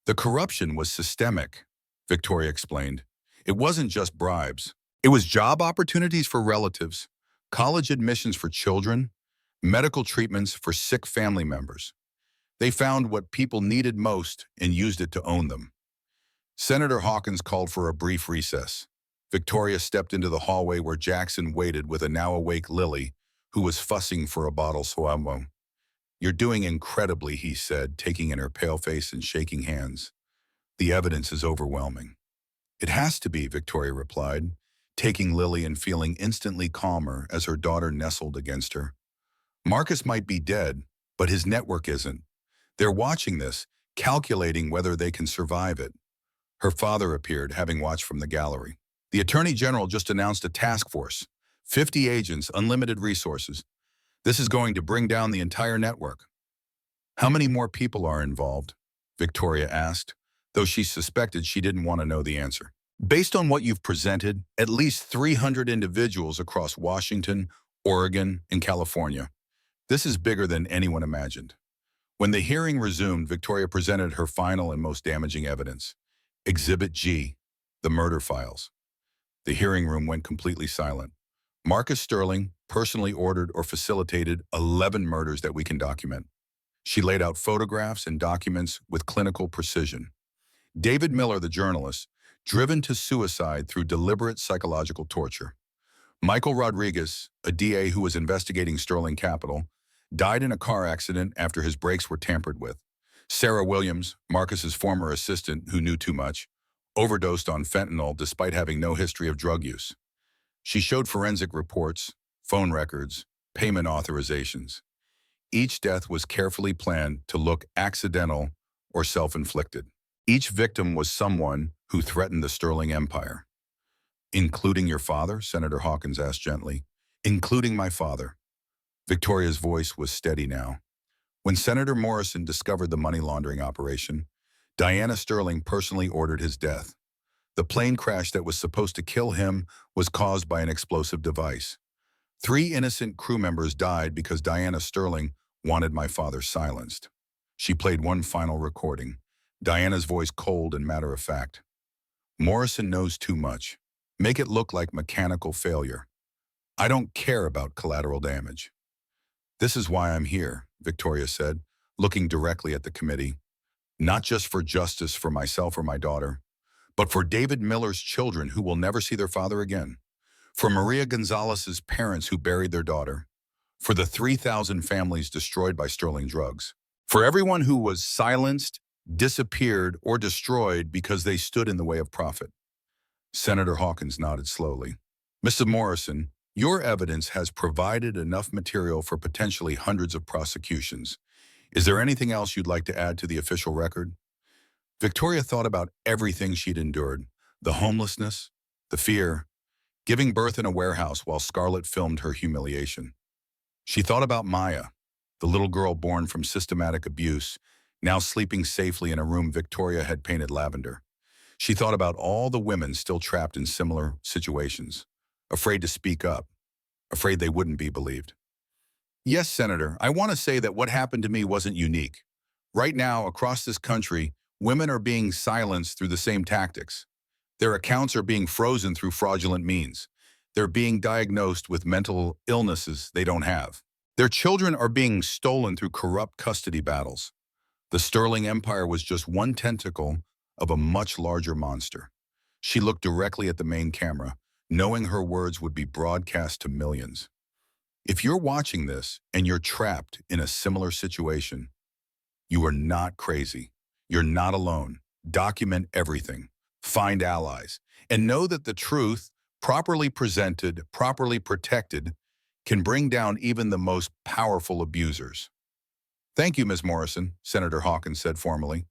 The corruption was systemic, Victoria explained. It wasn't just bribes. It was job opportunities for relatives, college admissions for children, medical treatments for sick family members. They found what people needed most and used it to own them. Senator Hawkins called for a brief recess. Victoria stepped into the hallway where Jackson waited with a now-awake Lily, who was fussing for a bottle suamo. You're doing incredibly, he said, taking in her pale face and shaking hands. The evidence is overwhelming. It has to be, Victoria replied, taking Lily and feeling instantly calmer as her daughter nestled against her. Marcus might be dead, but his network isn't. They're watching this, calculating whether they can survive it. Her father appeared, having watched from the gallery. The Attorney General just announced a task force, 50 agents, unlimited resources. This is going to bring down the entire network. How many more people are involved? Victoria asked, though she suspected she didn't want to know the answer. Based on what you've presented, at least 300 individuals across Washington, Oregon, and California. This is bigger than anyone imagined. When the hearing resumed, Victoria presented her final and most damaging evidence. Exhibit G, the murder files. The hearing room went completely silent. Marcus Sterling personally ordered or facilitated 11 murders that we can document. She laid out photographs and documents with clinical precision. David Miller, the journalist, driven to suicide through deliberate psychological torture. Michael Rodriguez, a DA who was investigating Sterling Capital, died in a car accident after his brakes were tampered with. Sarah Williams, Marcus's former assistant who knew too much, overdosed on fentanyl despite having no history of drug use. She showed forensic reports, phone records, payment authorizations. Each death was carefully planned to look accidental or self-inflicted. Each victim was someone who threatened the Sterling Empire. Including your father? Senator Hawkins asked gently. Including my father. Victoria's voice was steady now. When Senator Morrison discovered the money laundering operation, Diana Sterling personally ordered his death. The plane crash that was supposed to kill him was caused by an explosive device. 3 innocent crew members died because Diana Sterling wanted my father silenced. She played one final recording, Diana's voice cold and matter-of-fact. Morrison knows too much. Make it look like mechanical failure. I don't care about collateral damage. This is why I'm here, Victoria said, looking directly at the committee. Not just for justice for myself or my daughter, but for David Miller's children who will never see their father again. For Maria Gonzalez's parents who buried their daughter. For the 3,000 families destroyed by Sterling drugs. For everyone who was silenced, disappeared, or destroyed because they stood in the way of profit. Senator Hawkins nodded slowly. Mr. Morrison, your evidence has provided enough material for potentially hundreds of prosecutions. Is there anything else you'd like to add to the official record? Victoria thought about everything she'd endured. The homelessness, the fear, giving birth in a warehouse while Scarlet filmed her humiliation. She thought about Maya, the little girl born from systematic abuse, now sleeping safely in a room Victoria had painted lavender. She thought about all the women still trapped in similar situations, afraid to speak up, afraid they wouldn't be believed. Yes, Senator, I want to say that what happened to me wasn't unique. Right now, across this country, women are being silenced through the same tactics. Their accounts are being frozen through fraudulent means. They're being diagnosed with mental illnesses they don't have. Their children are being stolen through corrupt custody battles. The Sterling Empire was just one tentacle of a much larger monster. She looked directly at the main camera, knowing her words would be broadcast to millions. If you're watching this and you're trapped in a similar situation, you are not crazy. You're not alone. Document everything. Find allies. And know that the truth, properly presented, properly protected, can bring down even the most powerful abusers. Thank you, Ms. Morrison, Senator Hawkins said formally.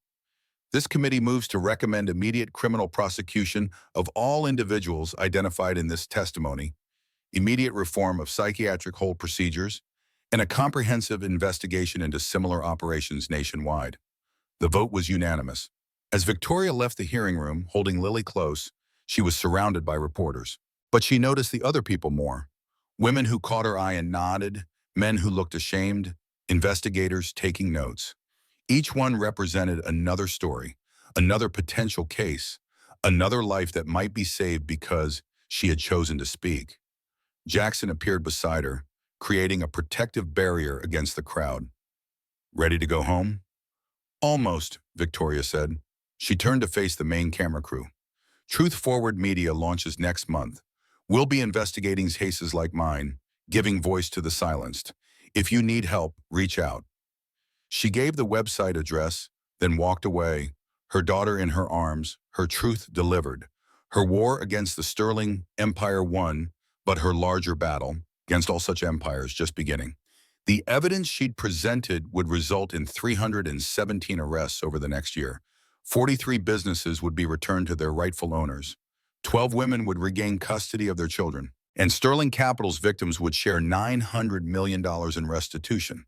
This committee moves to recommend immediate criminal prosecution of all individuals identified in this testimony, immediate reform of psychiatric hold procedures, and a comprehensive investigation into similar operations nationwide. The vote was unanimous. As Victoria left the hearing room, holding Lily close, she was surrounded by reporters. But she noticed the other people more. Women who caught her eye and nodded, men who looked ashamed, investigators taking notes. Each one represented another story, another potential case, another life that might be saved because she had chosen to speak. Jackson appeared beside her, creating a protective barrier against the crowd. Ready to go home? Almost, Victoria said. She turned to face the main camera crew. Truth Forward Media launches next month. We'll be investigating cases like mine, giving voice to the silenced. If you need help, reach out. She gave the website address, then walked away, her daughter in her arms, her truth delivered. Her war against the Sterling Empire won, but her larger battle against all such empires just beginning. The evidence she'd presented would result in 317 arrests over the next year. 43 businesses would be returned to their rightful owners. 12 women would regain custody of their children. And Sterling Capital's victims would share $900 million in restitution.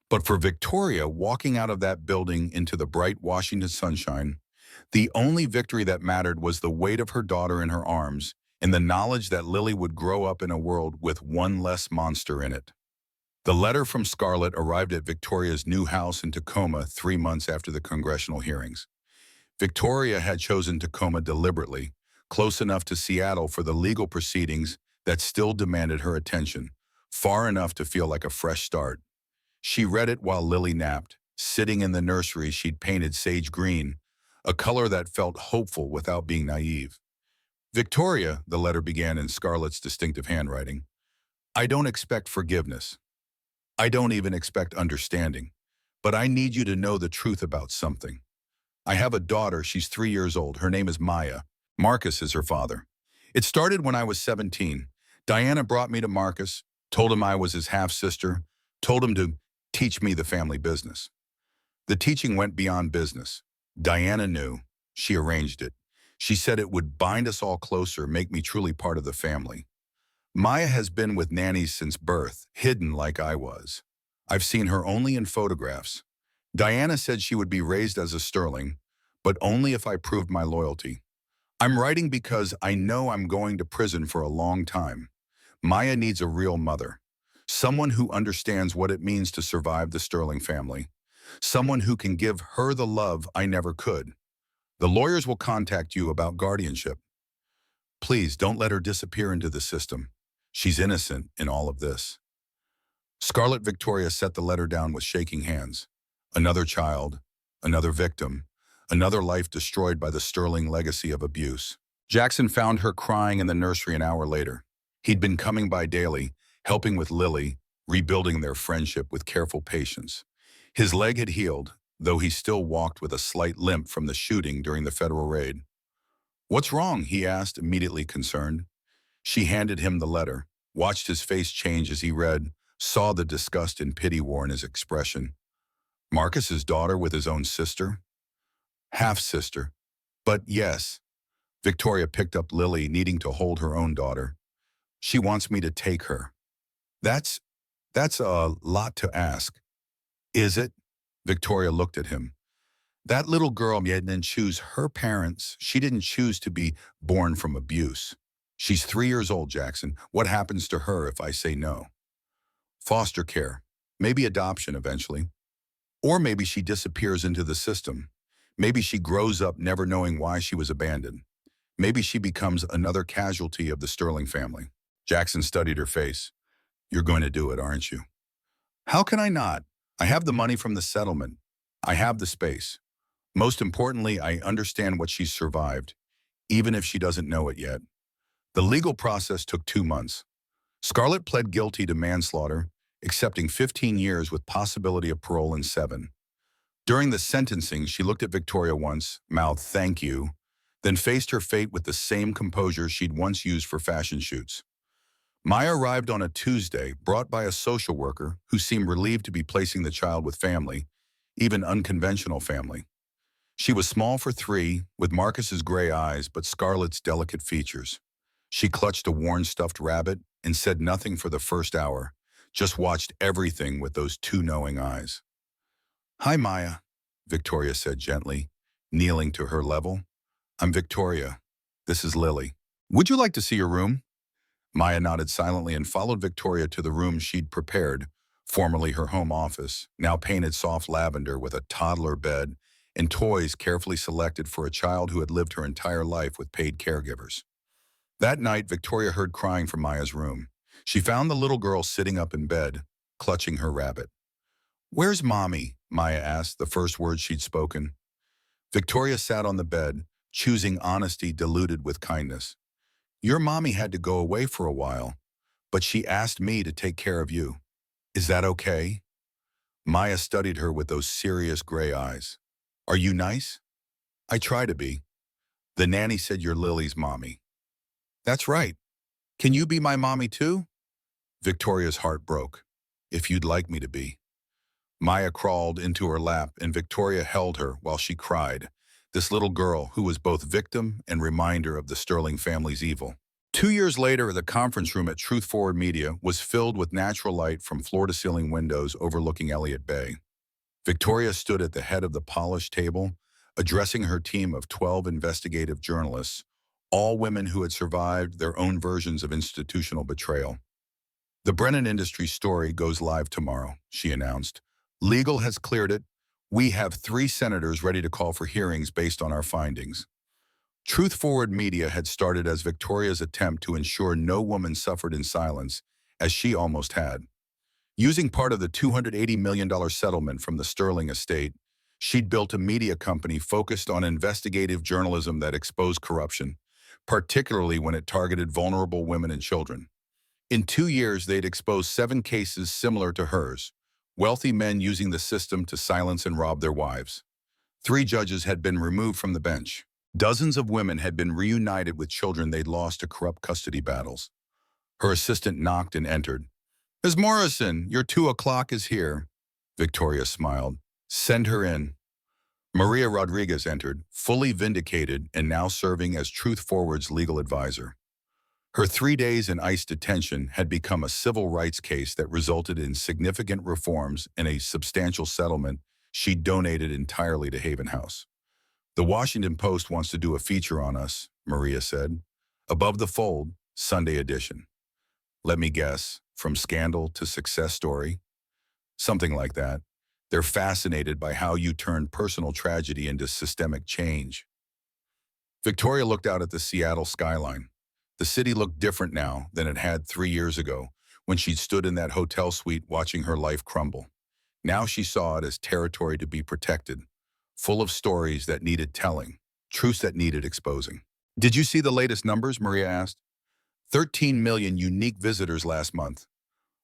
But for Victoria, walking out of that building into the bright Washington sunshine, the only victory that mattered was the weight of her daughter in her arms and the knowledge that Lily would grow up in a world with one less monster in it. The letter from Scarlet arrived at Victoria's new house in Tacoma 3 months after the congressional hearings. Victoria had chosen Tacoma deliberately, close enough to Seattle for the legal proceedings that still demanded her attention, far enough to feel like a fresh start. She read it while Lily napped, sitting in the nursery she'd painted sage green, a color that felt hopeful without being naive. Victoria, the letter began in Scarlett's distinctive handwriting, I don't expect forgiveness. I don't even expect understanding. But I need you to know the truth about something. I have a daughter, she's 3 years old. Her name is Maya. Marcus is her father. It started when I was 17. Diana brought me to Marcus, told him I was his half-sister, told him to teach me the family business. The teaching went beyond business. Diana knew. She arranged it. She said it would bind us all closer, make me truly part of the family. Maya has been with nannies since birth, hidden like I was. I've seen her only in photographs. Diana said she would be raised as a Sterling, but only if I proved my loyalty. I'm writing because I know I'm going to prison for a long time. Maya needs a real mother. Someone who understands what it means to survive the Sterling family. Someone who can give her the love I never could. The lawyers will contact you about guardianship. Please don't let her disappear into the system. She's innocent in all of this. Scarlet Victoria set the letter down with shaking hands. Another child, another victim, another life destroyed by the Sterling legacy of abuse. Jackson found her crying in the nursery an hour later. He'd been coming by daily, helping with Lily, rebuilding their friendship with careful patience. His leg had healed, though he still walked with a slight limp from the shooting during the federal raid. What's wrong? He asked, immediately concerned. She handed him the letter, watched his face change as he read, saw the disgust and pity war in his expression. Marcus's daughter with his own sister? Half-sister. But yes. Victoria picked up Lily, needing to hold her own daughter. She wants me to take her. That's a lot to ask. Is it? Victoria looked at him. That little girl didn't choose her parents. She didn't choose to be born from abuse. She's 3 years old, Jackson. What happens to her if I say no? Foster care. Maybe adoption eventually. Or maybe she disappears into the system. Maybe she grows up never knowing why she was abandoned. Maybe she becomes another casualty of the Sterling family. Jackson studied her face. You're going to do it, aren't you? How can I not? I have the money from the settlement. I have the space. Most importantly, I understand what she's survived, even if she doesn't know it yet. The legal process took 2 months. Scarlet pled guilty to manslaughter, accepting 15 years with possibility of parole in 7. During the sentencing, she looked at Victoria once, mouthed "thank you," then faced her fate with the same composure she'd once used for fashion shoots. Maya arrived on a Tuesday, brought by a social worker who seemed relieved to be placing the child with family, even unconventional family. She was small for 3, with Marcus's gray eyes but Scarlet's delicate features. She clutched a worn stuffed rabbit and said nothing for the first hour, just watched everything with those 2 knowing eyes. Hi, Maya, Victoria said gently, kneeling to her level. I'm Victoria. This is Lily. Would you like to see your room? Maya nodded silently and followed Victoria to the room she'd prepared, formerly her home office, now painted soft lavender with a toddler bed and toys carefully selected for a child who had lived her entire life with paid caregivers. That night, Victoria heard crying from Maya's room. She found the little girl sitting up in bed, clutching her rabbit. Where's Mommy? Maya asked, the first words she'd spoken. Victoria sat on the bed, choosing honesty diluted with kindness. Your mommy had to go away for a while, but she asked me to take care of you. Is that okay? Maya studied her with those serious gray eyes. Are you nice? I try to be. The nanny said you're Lily's mommy. That's right. Can you be my mommy too? Victoria's heart broke. If you'd like me to be. Maya crawled into her lap and Victoria held her while she cried, this little girl who was both victim and reminder of the Sterling family's evil. 2 years later, the conference room at Truth Forward Media was filled with natural light from floor-to-ceiling windows overlooking Elliott Bay. Victoria stood at the head of the polished table, addressing her team of 12 investigative journalists, all women who had survived their own versions of institutional betrayal. The Brennan Industries story goes live tomorrow, she announced. Legal has cleared it. We have 3 senators ready to call for hearings based on our findings. Truth Forward Media had started as Victoria's attempt to ensure no woman suffered in silence, as she almost had. Using part of the $280 million settlement from the Sterling estate, she'd built a media company focused on investigative journalism that exposed corruption, particularly when it targeted vulnerable women and children. In 2 years, they'd exposed 7 cases similar to hers, wealthy men using the system to silence and rob their wives. 3 judges had been removed from the bench. Dozens of women had been reunited with children they'd lost to corrupt custody battles. Her assistant knocked and entered. "Ms. Morrison, your 2 o'clock is here." Victoria smiled. "Send her in." Maria Rodriguez entered, fully vindicated and now serving as Truth Forward's legal advisor. Her 3 days in ICE detention had become a civil rights case that resulted in significant reforms and a substantial settlement she donated entirely to Haven House. "The Washington Post wants to do a feature on us," Maria said. "Above the Fold, Sunday edition. Let me guess, from scandal to success story?" "Something like that. They're fascinated by how you turned personal tragedy into systemic change." Victoria looked out at the Seattle skyline. The city looked different now than it had 3 years ago, when she'd stood in that hotel suite watching her life crumble. Now she saw it as territory to be protected, full of stories that needed telling, truths that needed exposing. "Did you see the latest numbers?" Maria asked. 13 million unique visitors last month.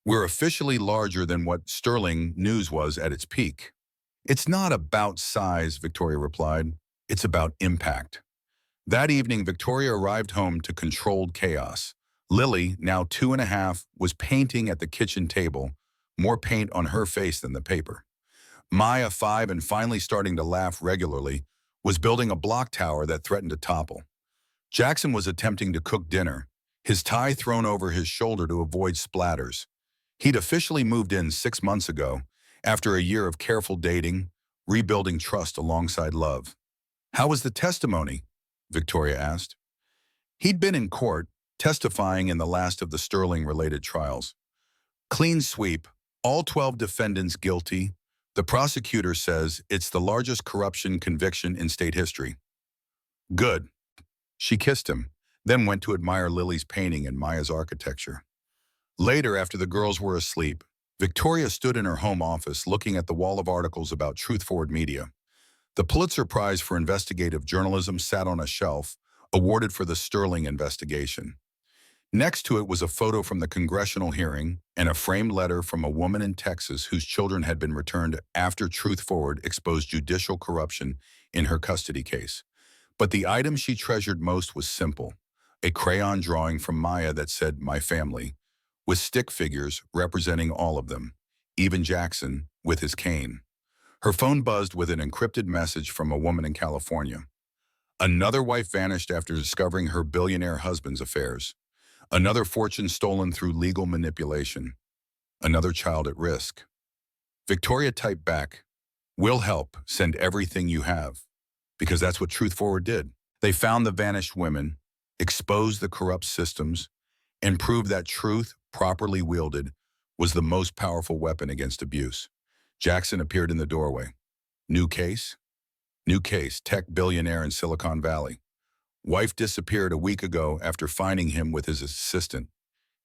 We're officially larger than what Sterling News was at its peak. "It's not about size," Victoria replied. "It's about impact." That evening, Victoria arrived home to controlled chaos. Lily, now 2.5, was painting at the kitchen table, more paint on her face than the paper. Maya, 5 and finally starting to laugh regularly, was building a block tower that threatened to topple. Jackson was attempting to cook dinner, his tie thrown over his shoulder to avoid splatters. He'd officially moved in 6 months ago, after a year of careful dating, rebuilding trust alongside love. "How was the testimony?" Victoria asked. He'd been in court, testifying in the last of the Sterling-related trials. "Clean sweep, all 12 defendants guilty. The prosecutor says it's the largest corruption conviction in state history." "Good." She kissed him, then went to admire Lily's painting and Maya's architecture. Later, after the girls were asleep, Victoria stood in her home office looking at the wall of articles about Truth Forward Media. The Pulitzer Prize for Investigative Journalism sat on a shelf, awarded for the Sterling investigation. Next to it was a photo from the Congressional hearing and a framed letter from a woman in Texas whose children had been returned after Truth Forward exposed judicial corruption in her custody case. But the item she treasured most was simple, a crayon drawing from Maya that said, "My family," with stick figures representing all of them, even Jackson with his cane. Her phone buzzed with an encrypted message from a woman in California. Another wife vanished after discovering her billionaire husband's affairs. Another fortune stolen through legal manipulation. Another child at risk. Victoria typed back, "We'll help, send everything you have." Because that's what Truth Forward did. They found the vanished women, exposed the corrupt systems, and proved that truth, properly wielded, was the most powerful weapon against abuse. Jackson appeared in the doorway. "New case?" "New case, tech billionaire in Silicon Valley. Wife disappeared a week ago after finding him with his assistant.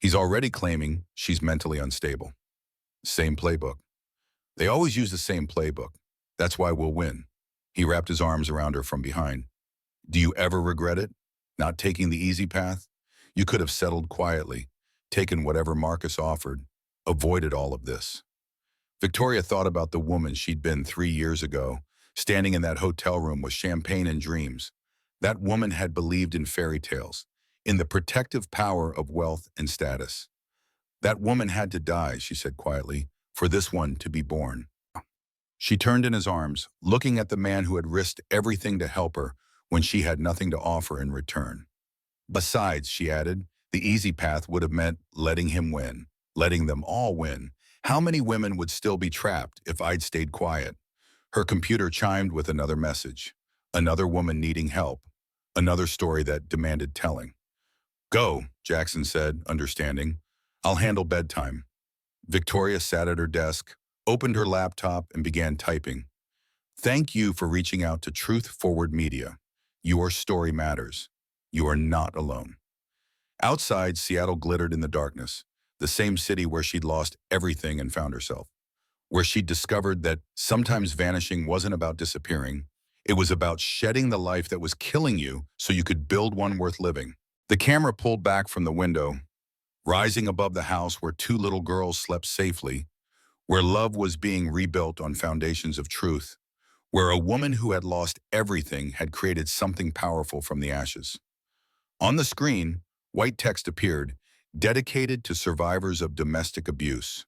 He's already claiming she's mentally unstable." Same playbook. "They always use the same playbook. That's why we'll win." He wrapped his arms around her from behind. "Do you ever regret it? Not taking the easy path? You could have settled quietly, taken whatever Marcus offered, avoided all of this." Victoria thought about the woman she'd been 3 years ago, standing in that hotel room with champagne and dreams. That woman had believed in fairy tales, in the protective power of wealth and status. "That woman had to die," she said quietly, "for this one to be born." She turned in his arms, looking at the man who had risked everything to help her when she had nothing to offer in return. "Besides," she added, "the easy path would have meant letting him win, letting them all win. How many women would still be trapped if I'd stayed quiet?" Her computer chimed with another message. Another woman needing help. Another story that demanded telling. "Go," Jackson said, understanding. I'll handle bedtime. Victoria sat at her desk, opened her laptop, and began typing. Thank you for reaching out to Truth Forward Media. Your story matters. You are not alone. Outside, Seattle glittered in the darkness, the same city where she'd lost everything and found herself, where she'd discovered that sometimes vanishing wasn't about disappearing. It was about shedding the life that was killing you so you could build one worth living. The camera pulled back from the window, rising above the house where two little girls slept safely, where love was being rebuilt on foundations of truth, where a woman who had lost everything had created something powerful from the ashes. On the screen, white text appeared, dedicated to survivors of domestic abuse.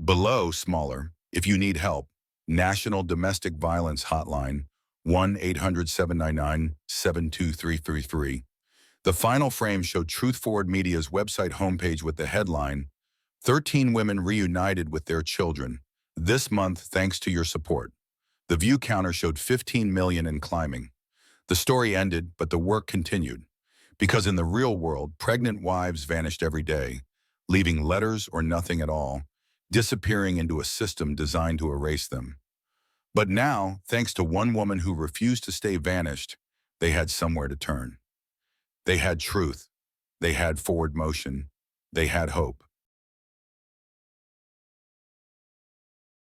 Below, smaller, if you need help, National Domestic Violence Hotline, 1-800-799-72333. The final frame showed Truth Forward Media's website homepage with the headline, 13 women reunited with their children. This month, thanks to your support. The view counter showed 15 million and climbing. The story ended, but the work continued. Because in the real world, pregnant wives vanished every day, leaving letters or nothing at all, disappearing into a system designed to erase them. But now, thanks to one woman who refused to stay vanished, they had somewhere to turn. They had truth. They had forward motion. They had hope.